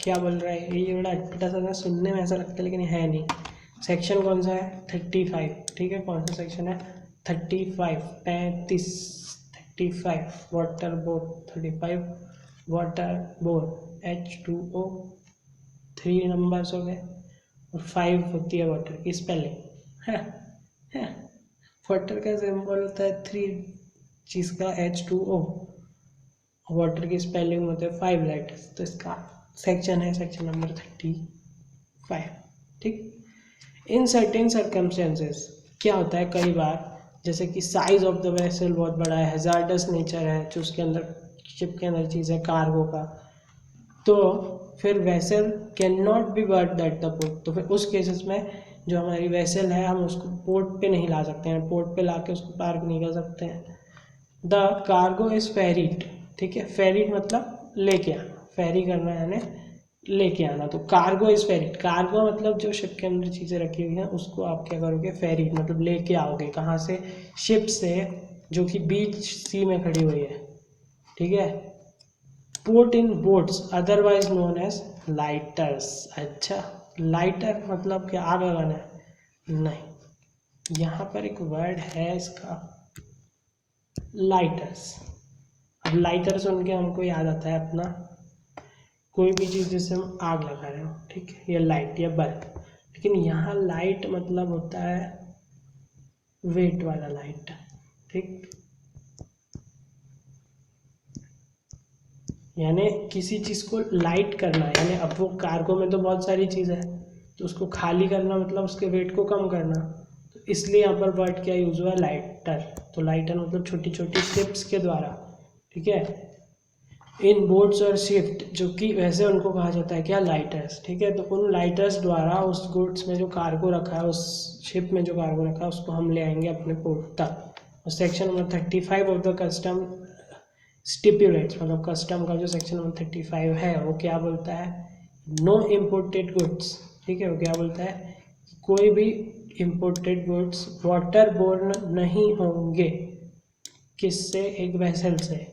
क्या बोल रहा है ये, बड़ा अटपटा सा सुनने में ऐसा लगता है लेकिन है नहीं। सेक्शन कौन सा है, 35, ठीक है। कौन सा सेक्शन है, 35, 35, 35 water board, 35 water board, H2O 3 numbers हो गए, और 5 होती है वाटर की स्पेलिंग, है। वाटर का सिंबल होता है 3 चीज़ का, H2O, वाटर की स्पेलिंग होते हैं 5 लेटर्स। तो इसका सेक्शन है सेक्शन नंबर 35, ठीक। इन सर्टेन सर्कमस्टेंसेस क्या होता है, कई बार जैसे कि साइज ऑफ द वेसल बहुत बड़ा है, हैजार्डस नेचर है जो उसके अंदर, शिप के अंदर चीज़ है कार्गो का, तो फिर vessel can not B birth at the port. तो फिर उस केसेस में जो हमारी वेसल है हम उसको पोर्ट पे नहीं ला सकते हैं, पोर्ट पे ला के उसको पार्क नहीं कर सकते हैं। द कार्गो इज फेरिड, ठीक है। फेरिड मतलब लेके आना, फेरी करना यानी लेके आना। तो कार्गो इज फेरिड, कार्गो मतलब जो शिप के अंदर चीज़ें रखी हुई हैं उसको आप क्या करोगे, फेरिड मतलब लेके आओगे। कहाँ से, शिप से, जो कि बीच सी में खड़ी हुई है, ठीक है। Port in boats otherwise known as lighters, अच्छा, लाइटर मतलब क्या, आग लगाना है, नहीं, यहाँ पर एक वर्ड है इसका, लाइटर्स। अब लाइटर सुन के हमको याद आता है अपना कोई भी चीज़ जिससे हम आग लगा रहे हो, ठीक है, या लाइट या बल्ब। लेकिन यहाँ लाइट मतलब होता है वेट वाला लाइट, ठीक। यानी किसी चीज़ को लाइट करना, यानी अब वो कार्गो में तो बहुत सारी चीज़ है, तो उसको खाली करना मतलब उसके वेट को कम करना। तो इसलिए यहाँ पर वर्ड क्या यूज़ हुआ है, लाइटर। तो लाइटर मतलब छोटी छोटी शिप्स के द्वारा, ठीक है। इन बोट्स और शिफ्ट, जो कि वैसे उनको कहा जाता है क्या, लाइटर्स, ठीक है। तो उन लाइटर्स द्वारा उस गुड्स में जो कार्गो रखा है, उस शिप में जो कार्गो रखा है उसको हम ले आएंगे अपने पोर्ट तक। और section number 35 of the custom stipulates, मतलब कस्टम का जो सेक्शन नंबर 35 है वो क्या बोलता है, नो इम्पोर्टेड गुड्स, ठीक है। वो क्या बोलता है, कोई भी इम्पोर्टेड गुड्स वाटर बोर्न नहीं होंगे, किससे, एक वेसल से।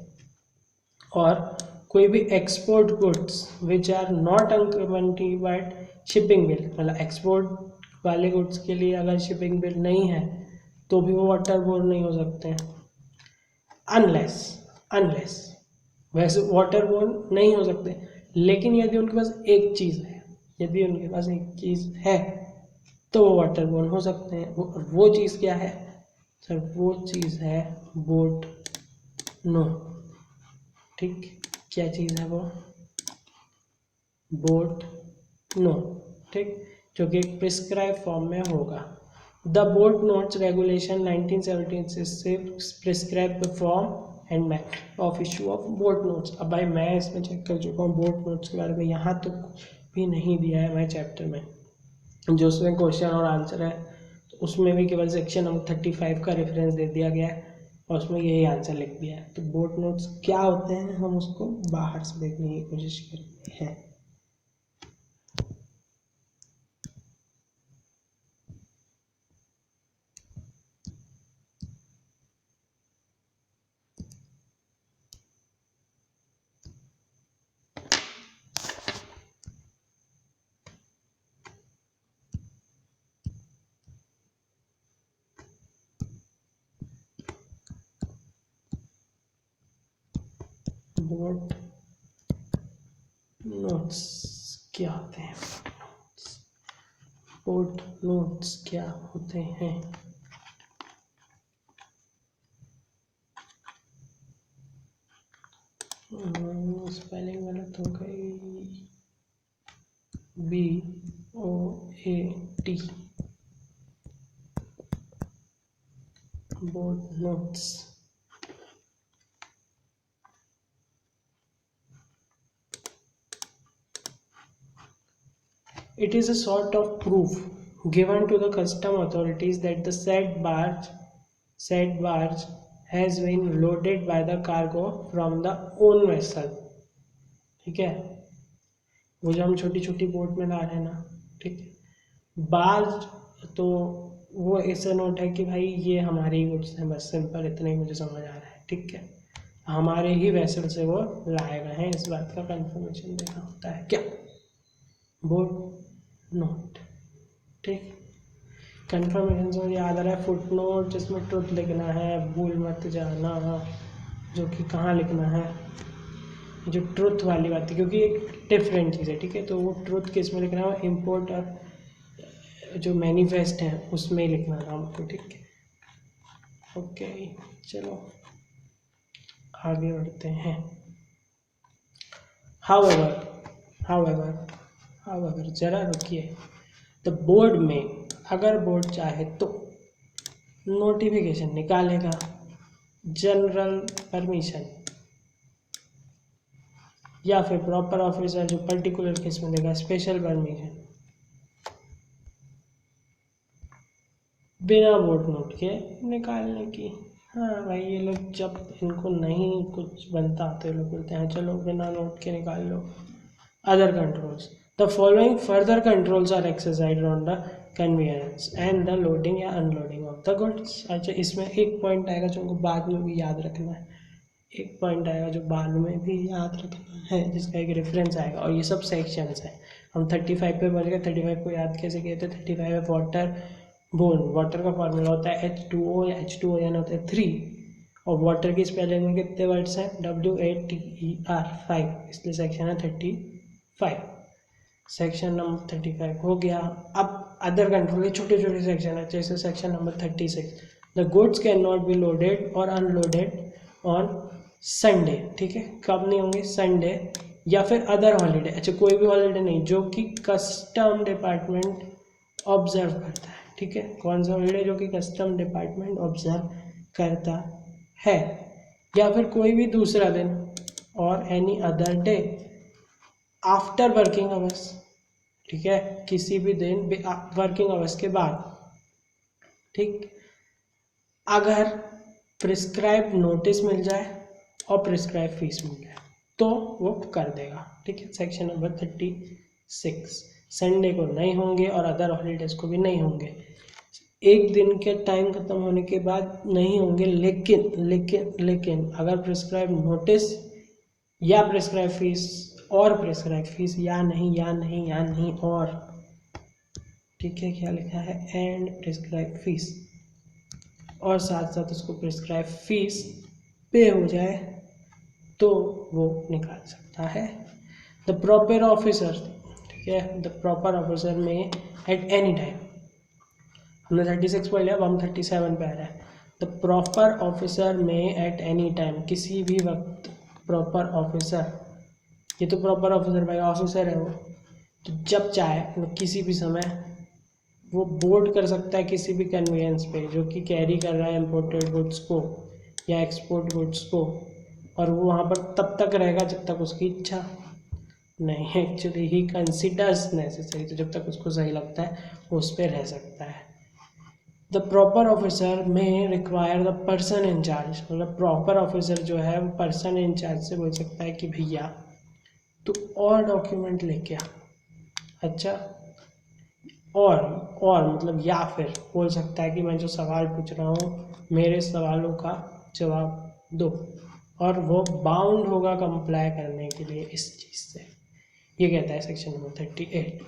और कोई भी export goods which are not uncompatible shipping bill, मतलब एक्सपोर्ट वाले गुड्स के लिए अगर शिपिंग बिल नहीं है तो भी वो वाटर बोर्न नहीं हो सकते हैं। अनलेस, अनलेस, वैसे वाटर बोर्न नहीं हो सकते, लेकिन यदि उनके पास एक चीज़ है, यदि उनके पास एक चीज़ है तो वो वाटर बोर्न हो सकते हैं। वो चीज़ क्या है सर, वो चीज़ है बोट नो, ठीक, क्या चीज़ है वो? बोट नोट, ठीक, जो कि एक प्रिस्क्राइब फॉर्म में होगा। द बोट नोट्स रेगुलेशन 1976 से prescribe the form and method of issue of boat notes. अब भाई मैं इसमें चेक कर चुका हूँ बोट नोट्स के बारे में, यहाँ तो भी नहीं दिया है हमारे चैप्टर में। जो उसमें क्वेश्चन और आंसर है तो उसमें भी केवल सेक्शन नंबर 35 का रेफरेंस दे दिया गया है और उसमें यही आंसर लिख दिया है। तो बोट नोट्स क्या होते हैं हम उसको बाहर से देखने की कोशिश करते हैं। बोट नोट्स क्या होते हैं? बोट नोट्स क्या होते हैं? स्पेलिंग गलत हो गई। BOAT boat notes. It is a sort of proof given to the custom authorities that the said barge has been loaded by the cargo from the own vessel। ठीक है, वो जो हम छोटी छोटी बोट में ला रहे हैं ना, ठीक है, बार्ज तो वो ऐसा नोट है कि भाई ये हमारे ही गुड्स हैं, बस सिंपल इतना ही मुझे समझ आ रहा है। ठीक है, हमारे ही वेसल से वो लाए गए हैं, इस बात का कंफर्मेशन देना होता है क्या? Boat note. ठीक, कंफर्मेशन से मुझे याद आ रहा है फुट नोट, जिसमें ट्रुथ लिखना है, भूल मत जाना, जो कि कहाँ लिखना है, जो ट्रुथ वाली बात है, क्योंकि एक डिफरेंट चीज़ है। ठीक है, तो वो ट्रुथ किस में लिखना है? इम्पोर्ट और जो मैनिफेस्ट है उसमें ही लिखना था हमको। ठीक है, ओके, चलो आगे बढ़ते हैं। हाउएवर जरा रुकिए। तो बोर्ड में अगर बोर्ड चाहे तो नोटिफिकेशन निकालेगा, जनरल परमिशन, या फिर प्रॉपर ऑफिसर जो पर्टिकुलर केस में देगा स्पेशल परमिशन, बिना बोर्ड नोट के निकालने की। हाँ भाई, ये लोग जब इनको नहीं कुछ बनता तो ये लोग बोलते हैं चलो बिना नोट के निकाल लो। Other controls, the following further controls are exercised on the convenience and the loading या अनलोडिंग ऑफ द गुड्स। अच्छा, इसमें एक पॉइंट आएगा जो उनको बाद में भी याद रखना है, एक पॉइंट आएगा जो बाद में भी याद रखना है, जिसका एक रेफरेंस आएगा, और ये सब सेक्शंस हैं। हम 35 पे पहुंच गए। 35 को याद कैसे किए थे? 35 है वाटर बोन, वाटर का फॉर्मूला होता है H2O, या H2O यानी होता है 3, और वाटर की स्पेलिंग में कितने वर्ड्स हैं? WATER 5, इसलिए सेक्शन है 35। सेक्शन नंबर 35 हो गया। अब अदर कंट्रोल के छोटे छोटे सेक्शन है, जैसे section number 36, the goods can not B loaded or unloaded on Sunday. ठीक है, कब नहीं होंगे? संडे या फिर अदर हॉलीडे। अच्छा, कोई भी हॉलीडे नहीं जो कि कस्टम डिपार्टमेंट ऑब्जर्व करता है। ठीक है, कौन सा हॉलीडे? जो कि कस्टम डिपार्टमेंट ऑब्जर्व करता है, या फिर कोई भी दूसरा दिन, और any other day after working hours. ठीक है, किसी भी दिन वर्किंग आवर्स के बाद। ठीक, अगर प्रिस्क्राइब नोटिस मिल जाए और प्रिस्क्राइब फीस मिल जाए तो वो कर देगा। ठीक है, सेक्शन नंबर 36। संडे को नहीं होंगे और अदर हॉलीडेज को भी नहीं होंगे। एक दिन के टाइम खत्म होने के बाद नहीं होंगे, लेकिन लेकिन लेकिन अगर प्रिस्क्राइब नोटिस या प्रिस्क्राइब फीस और प्रिस्क्राइब फीस, या नहीं या नहीं या नहीं और। ठीक है, क्या लिखा है? एंड प्रिस्क्राइब फीस, और साथ साथ उसको प्रिस्क्राइब फीस पे हो जाए तो वो निकाल सकता है। द प्रॉपर ऑफिसर, ठीक है, द प्रॉपर ऑफिसर में एट एनी टाइम, हमने 36 पढ़ लिया, अब हम 37 पे आ रहे हैं। द प्रॉपर ऑफिसर में एट एनी टाइम, किसी भी वक्त प्रॉपर ऑफिसर, ये तो प्रॉपर ऑफिसर भाई, ऑफिसर है वो, तो जब चाहे वो किसी भी समय वो बोर्ड कर सकता है किसी भी कन्वेंस पे जो कि कैरी कर रहा है इम्पोर्टेड गुड्स को या एक्सपोर्ट गुड्स को, और वो वहाँ पर तब तक रहेगा जब तक उसकी इच्छा नहीं, एक्चुअली ही कंसिडर्स नेसेसरी, तो जब तक उसको सही लगता है वो उस पर रह सकता है। द प्रॉपर ऑफिसर में require the person in charge, मतलब प्रॉपर ऑफिसर जो है वो पर्सन इन चार्ज से बोल सकता है कि भैया तू और डॉक्यूमेंट लेके आ। अच्छा, और मतलब या फिर बोल सकता है कि मैं जो सवाल पूछ रहा हूँ मेरे सवालों का जवाब दो, और वो बाउंड होगा कंप्लाई करने के लिए इस चीज़ से, ये कहता है सेक्शन नंबर 38।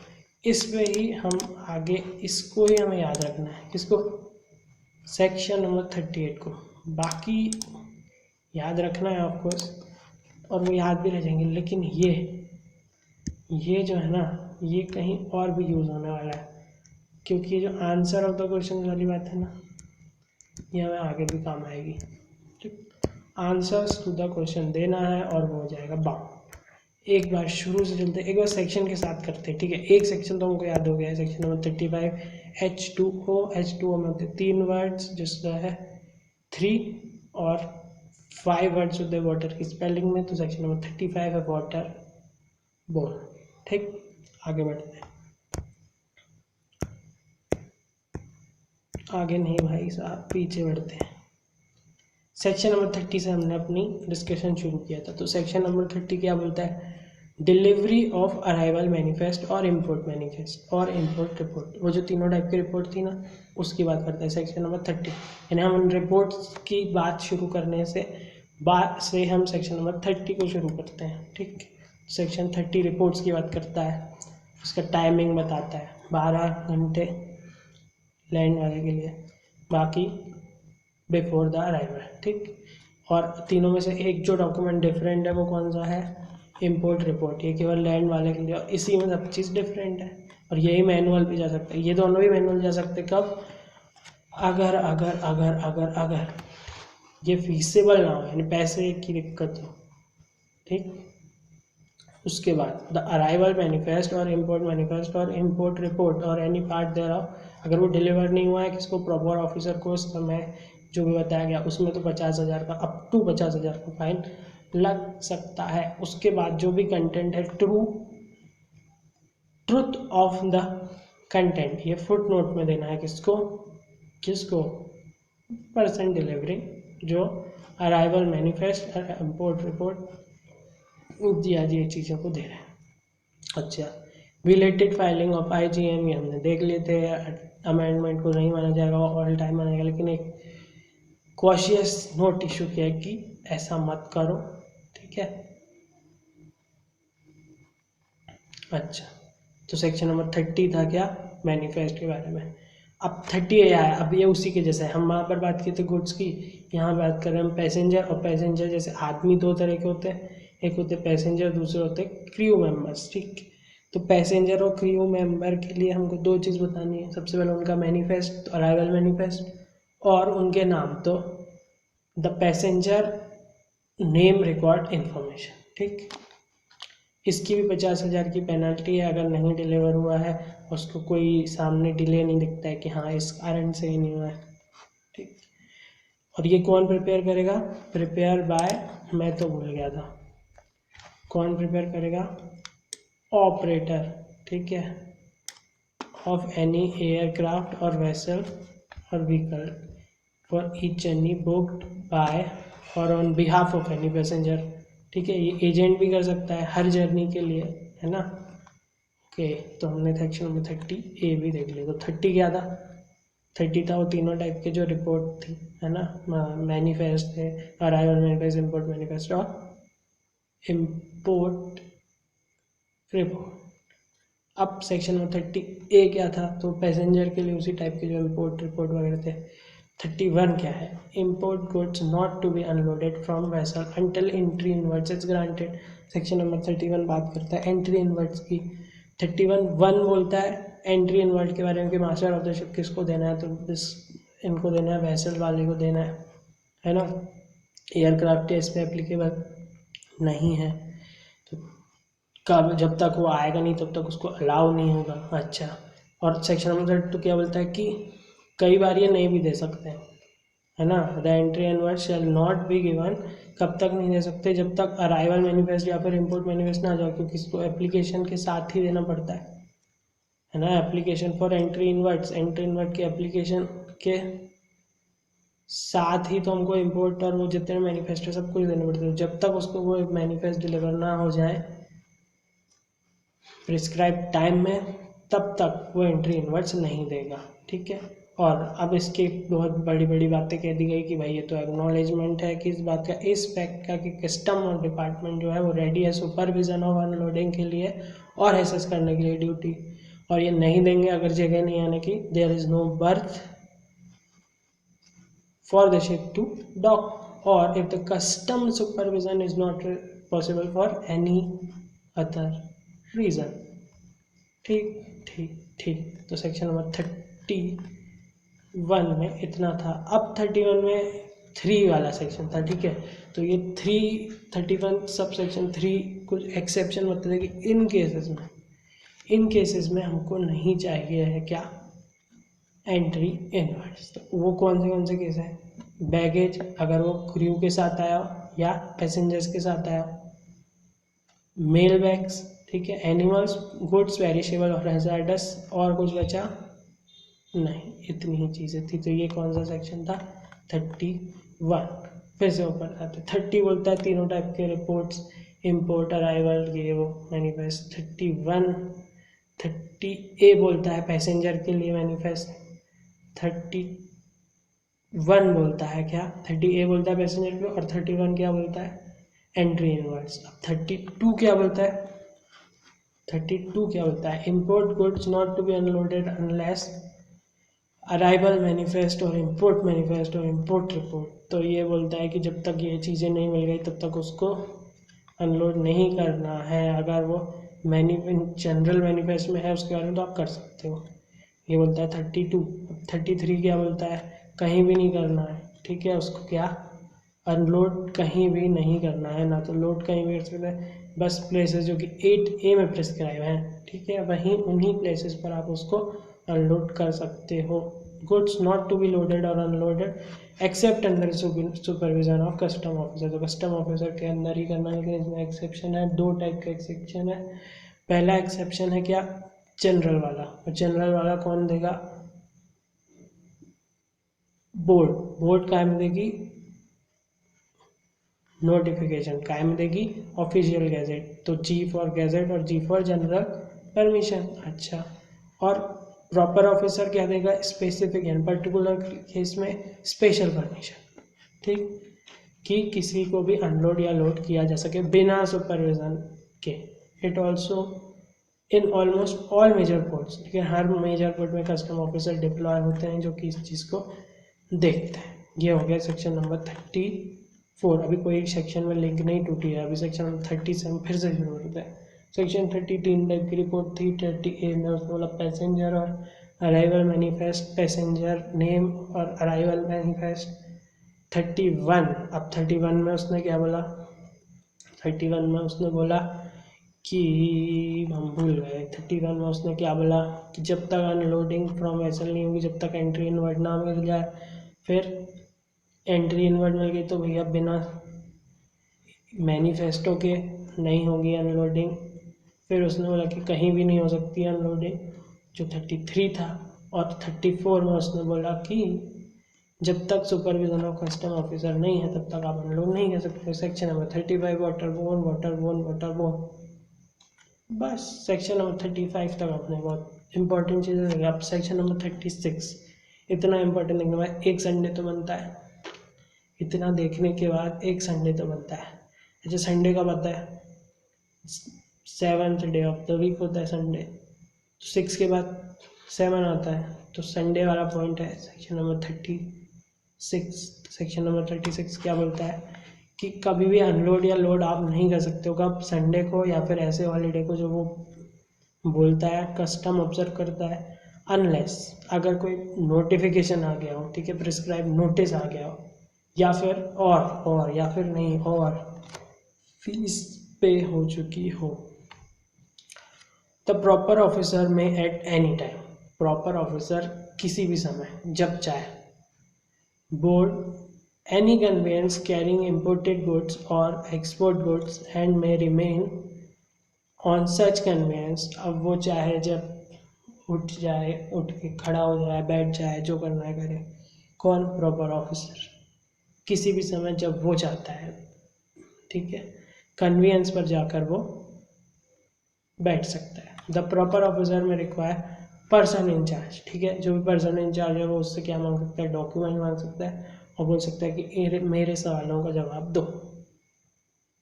इसमें ही हम आगे इसको ही हमें याद रखना है, किसको, सेक्शन नंबर 38 को, बाकी याद रखना है आपको और वो याद भी रह जाएंगे, लेकिन ये जो है ना ये कहीं और भी यूज़ होने वाला है, क्योंकि ये जो आंसर ऑफ द क्वेश्चन वाली बात है ना ये हमें आगे भी काम आएगी। ठीक, आंसर्स टू द क्वेश्चन देना है और वो हो जाएगा बाउंड। एक बार शुरू से चलते, एक बार सेक्शन के साथ करते हैं, ठीक है। एक सेक्शन तो हमको याद हो गया है, सेक्शन नंबर 35, H2O। H2O में होते 3 वर्ड्स जिसका है 3 और 5 वर्ड्स होते हैं वाटर की स्पेलिंग में, तो सेक्शन नंबर 35 है वाटर बोल। ठीक, आगे बढ़ते हैं। आगे नहीं भाई साहब, पीछे बढ़ते हैं। सेक्शन नंबर 30 से हमने अपनी डिस्कशन शुरू किया था, तो सेक्शन नंबर 30 क्या बोलता है, डिलीवरी ऑफ अराइवल मैनिफेस्ट और इम्पोर्ट मैनिफेस्ट और इम्पोर्ट रिपोर्ट, वो जो तीनों टाइप की रिपोर्ट थी ना उसकी बात करता है सेक्शन नंबर 30। यानी हम उन रिपोर्ट्स की बात शुरू करने से हम सेक्शन नंबर 30 को शुरू करते हैं। ठीक, सेक्शन 30 रिपोर्ट्स की बात करता है, उसका टाइमिंग बताता है 12 घंटे लैंड वाले के लिए, बाकी बिफोर द अराइवल। ठीक, और तीनों में से एक जो डॉक्यूमेंट डिफरेंट है वो कौन सा है, इम्पोर्ट रिपोर्ट, ये केवल लैंड वाले के लिए, और इसी में सब चीज़ डिफरेंट है, और यही मैनुअल भी जा सकता है, ये दोनों भी मैनुअल जा सकते कब, अगर अगर अगर अगर अगर ये फीसेबल ना हो, यानी पैसे की दिक्कत हो। ठीक, उसके बाद द अराइवल मैनिफेस्ट और इम्पोर्ट मैनिफेस्ट और इम्पोर्ट रिपोर्ट और एनी पार्ट देयर ऑफ, अगर वो डिलीवर नहीं हुआ है किसको, प्रॉपर ऑफिसर को, उस समय जो भी बताया गया उसमें तो 50,000 का, अप टू 50,000 का फाइन लग सकता है। उसके बाद जो भी कंटेंट है, ट्रुथ ऑफ द कंटेंट, ये फुट नोट में देना है किसको, पर्सन डिलीवरी जो अराइवल मैनिफेस्ट और इम्पोर्ट रिपोर्ट दिया ये चीज़ों को दे रहे हैं। अच्छा, रिलेटेड फाइलिंग ऑफ IGM ये हमने देख लिए थे, अमेंडमेंट को नहीं माना जाएगा, ऑल टाइम माना जाएगा, लेकिन एक कॉशियस नोट इशू किया है कि ऐसा मत करो। ठीक है, अच्छा, तो सेक्शन नंबर 30 था क्या, मैनिफेस्ट के बारे में। अब 30 आया है, अब ये उसी के जैसा है, हम वहाँ पर बात की थी गुड्स की, यहाँ बात कर रहे हैं हम पैसेंजर, और पैसेंजर जैसे आदमी दो तरह के होते हैं, एक होते पैसेंजर, दूसरे होते क्रू मेंबर्स। ठीक, तो पैसेंजर और क्रू मेंबर के लिए हमको दो चीज़ बतानी है, सबसे पहले उनका मैनिफेस्ट, अराइवल मैनिफेस्ट, और उनके नाम, तो the passenger name record information. ठीक, इसकी भी 50,000 की पेनल्टी है अगर नहीं डिलीवर हुआ है, उसको कोई सामने डिले नहीं दिखता है कि हाँ इस कारण से ही नहीं हुआ है। ठीक, और ये कौन प्रिपेयर करेगा, प्रिपेयर बाय, मैं तो भूल गया था, कौन प्रिपेयर करेगा, ऑपरेटर। ठीक है, of any aircraft or vessel or vehicle for each journey booked by or on behalf of any passenger. ठीक है, ये एजेंट भी कर सकता है हर जर्नी के लिए, है ना। ओके, तो हमने सेक्शन नंबर 30A भी देख लिया। तो 30 क्या था, 30 था वो तीनों टाइप के जो रिपोर्ट थी, है ना, मैनिफेस्ट थे, अराइवल मैनिफेस्ट, इम्पोर्ट मैनिफेस्ट और इम्पोर्ट रिपोर्ट। अब सेक्शन नंबर 30A क्या था, तो पैसेंजर के लिए उसी टाइप के जो इम्पोर्ट रिपोर्ट वगैरह थे। 31 क्या है, import goods not to be unloaded from vessel until entry inwards is granted. Section number 31 बात करता है एंट्री इन वर्ड्स की। 31 बोलता है एंट्री इन वर्ड के बारे में कि मास्टर ऑफ द शिप किसको देना है, तो इस इनको देना है, वेसल वाले को देना है ना, एयरक्राफ्ट है इस पर एप्लीकेबल। नहीं है तो कब, जब तक वो आएगा नहीं तब तक उसको अलाउ नहीं होगा। अच्छा, और सेक्शन नंबर 32 क्या बोलता है कि कई बार ये नहीं भी दे सकते हैं, है ना। The entry and word shell not be given, कब तक नहीं दे सकते, जब तक अराइवल मैनिफेस्ट या फिर इम्पोर्ट मैनिफेस्ट ना आ जाए, क्योंकि इसको एप्लीकेशन के साथ ही देना पड़ता है ना। Application for entry in words, entry in word के एप्लीकेशन के साथ ही तो हमको इम्पोर्ट और वो जितने मैनिफेस्ट है सब कुछ देने पड़ते हैं। जब तक उसको वो मैनिफेस्ट डिलीवर ना हो जाए प्रिस्क्राइब टाइम में, तब तक वो एंट्री इन वर्ड्स नहीं देगा, ठीक है। और अब इसकी बहुत बड़ी बड़ी बातें कह दी गई कि भाई ये तो एक्नॉलेजमेंट है कि इस बात का, इस फैक्ट का कि कस्टम और डिपार्टमेंट जो है वो रेडी है सुपरविजन ऑफ अनलोडिंग के लिए और एसेस करने के लिए ड्यूटी, और ये नहीं देंगे अगर जगह नहीं आने की। There is no berth for the ship to dock or if the custom supervision is not possible for any other reason। ठीक ठीक ठीक, तो सेक्शन नंबर 31 में इतना था। अब 31 में 3 वाला सेक्शन था, ठीक है। तो ये 31 सब सेक्शन 3 कुछ एक्सेप्शन बताते हैं कि इन केसेस में हमको नहीं चाहिए है क्या, एंट्री इनवर्ड्स। तो वो कौन से केस हैं, बैगेज अगर वो क्रू के साथ आया हो या पैसेंजर्स के साथ आया हो, मेल बैग्स, ठीक है, एनिमल्स, गुड्स, पेरिशेबल और हैजार्डस, और कुछ बचा नहीं, इतनी ही चीज़ें थी। तो ये कौन सा सेक्शन था, 31। फिर से ऊपर आते 30 बोलता है तीनों टाइप के रिपोर्ट्स, इम्पोर्ट, अराइवल, ये वो मैनिफेस्ट। 30A बोलता है पैसेंजर के लिए मैनिफेस्ट। 31 बोलता है क्या, 30A बोलता है पैसेंजर के लिए, और 31 क्या बोलता है, एंट्री इनवर्ड्स। अब 32 क्या बोलता है, 32 क्या बोलता है, import goods not to be unloaded unless arrival manifest और इम्पोर्ट मैनिफेस्ट और इम्पोर्ट रिपोर्ट। तो ये बोलता है कि जब तक ये चीज़ें नहीं मिल गई तब तक उसको अनलोड नहीं करना है। अगर वो जनरल मैनिफेस्ट में है उसके बारे में तो आप कर सकते हो। ये बोलता है 32। 33 क्या बोलता है, कहीं भी नहीं करना है, ठीक है। उसको क्या, अनलोड कहीं भी नहीं करना है, ना तो लोड कहीं भी कर सकते हैं, बस प्लेसेस जो कि 8A में प्रिस्क्राइब हैं, ठीक है, वहीं उन्हीं प्लेसेस पर आप उसको अनलोड कर सकते हो। Goods not to be loaded or unloaded except under supervision of custom officer. तो कस्टम ऑफिसर के अंदर ही करना है, लेकिन इसमें एक्सेप्शन है, 2 टाइप का एक्सेप्शन है। पहला एक्सेप्शन है क्या, जनरल वाला, और जनरल वाला कौन देगा, बोर्ड कायम देगी, नोटिफिकेशन कायम देगी, ऑफिशियल गैजेट, तो जी फॉर गैजेट और जी फॉर जनरल परमिशन। अच्छा, और प्रॉपर ऑफिसर क्या देगा, स्पेसिफिक एंड पर्टिकुलर केस में स्पेशल परमिशन, ठीक, कि किसी को भी अनलोड या लोड किया जा सके बिना सुपरविजन के। It also in almost all major ports, ठीक है, हर मेजर पोर्ट में कस्टम ऑफिसर डिप्लॉय होते हैं जो कि इस चीज़ को देखते हैं। ये हो गया सेक्शन नंबर 34। अभी कोई सेक्शन में लिंक नहीं टूटी है, अभी सेक्शन नंबर 37 फिर से शुरू होता है। सेक्शन 33 टाइप की रिपोर्ट थी। 30A में उसने बोला पैसेंजर और अराइवल मैनिफेस्ट, पैसेंजर नेम और अराइवल मैनिफेस्ट। 31, अब 31 में उसने क्या बोला, 31 में उसने बोला कि हम भूल गए। 31 में उसने क्या बोला कि जब तक अनलोडिंग फ्रॉम वेसल नहीं होगी, जब तक एंट्री इनवर्ड ना मिल जाए, फिर एंट्री इनवर्ड मिल गई तो भैया बिना मैनिफेस्टो के नहीं होगी अनलोडिंग। फिर उसने बोला कि कहीं भी नहीं हो सकती अनलोडिंग, जो 33 था। और 34 में उसने बोला कि जब तक सुपरविजन ऑफ कस्टम ऑफिसर नहीं है तब तक आप अनलोड नहीं कर सकते। Section number 35 waterborne. बस सेक्शन नंबर 35 तक आपने बहुत इंपॉर्टेंट चीज़ें देखी। अब सेक्शन नंबर 36 इतना इंपॉर्टेंट देखने के बाद एक संडे तो बनता है, इतना देखने के बाद एक संडे तो बनता है। अच्छा, संडे कब आता है, 7th day of the week होता है संडे। 6 के बाद 7 आता है, तो संडे वाला पॉइंट है सेक्शन नंबर 36। सेक्शन नंबर 36 क्या बोलता है कि कभी भी अनलोड या लोड आप नहीं कर सकते हो, कब, संडे को या फिर ऐसे हॉलीडे को जो वो बोलता है, कस्टम ऑब्जर्व करता है, अनलेस अगर कोई नोटिफिकेशन आ गया हो, ठीक है, प्रिस्क्राइब नोटिस आ गया हो, या फिर और या फिर नहीं और फीस पे हो चुकी हो। द प्रॉपर ऑफिसर में at any time, proper officer किसी भी समय जब चाहे, board any conveyance carrying imported goods or export goods and may remain on such conveyance। अब वो चाहे जब उठ जाए, उठ के खड़ा हो जाए, बैठ जाए, जो करना है करे। कौन? प्रॉपर ऑफिसर, किसी भी समय जब वो चाहता है, ठीक है, कन्वीनियंस पर जाकर वो बैठ सकता है। द प्रॉपर ऑफिसर में रिक्वायर पर्सन इंचार्ज, ठीक है, जो भी पर्सन इंचार्ज है वो उससे क्या मांग सकता है? डॉक्यूमेंट मांग सकता है और बोल सकता है कि मेरे सवालों का जवाब दो।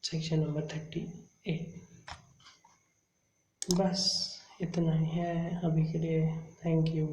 Section number 38। बस इतना ही है अभी के लिए। Thank you.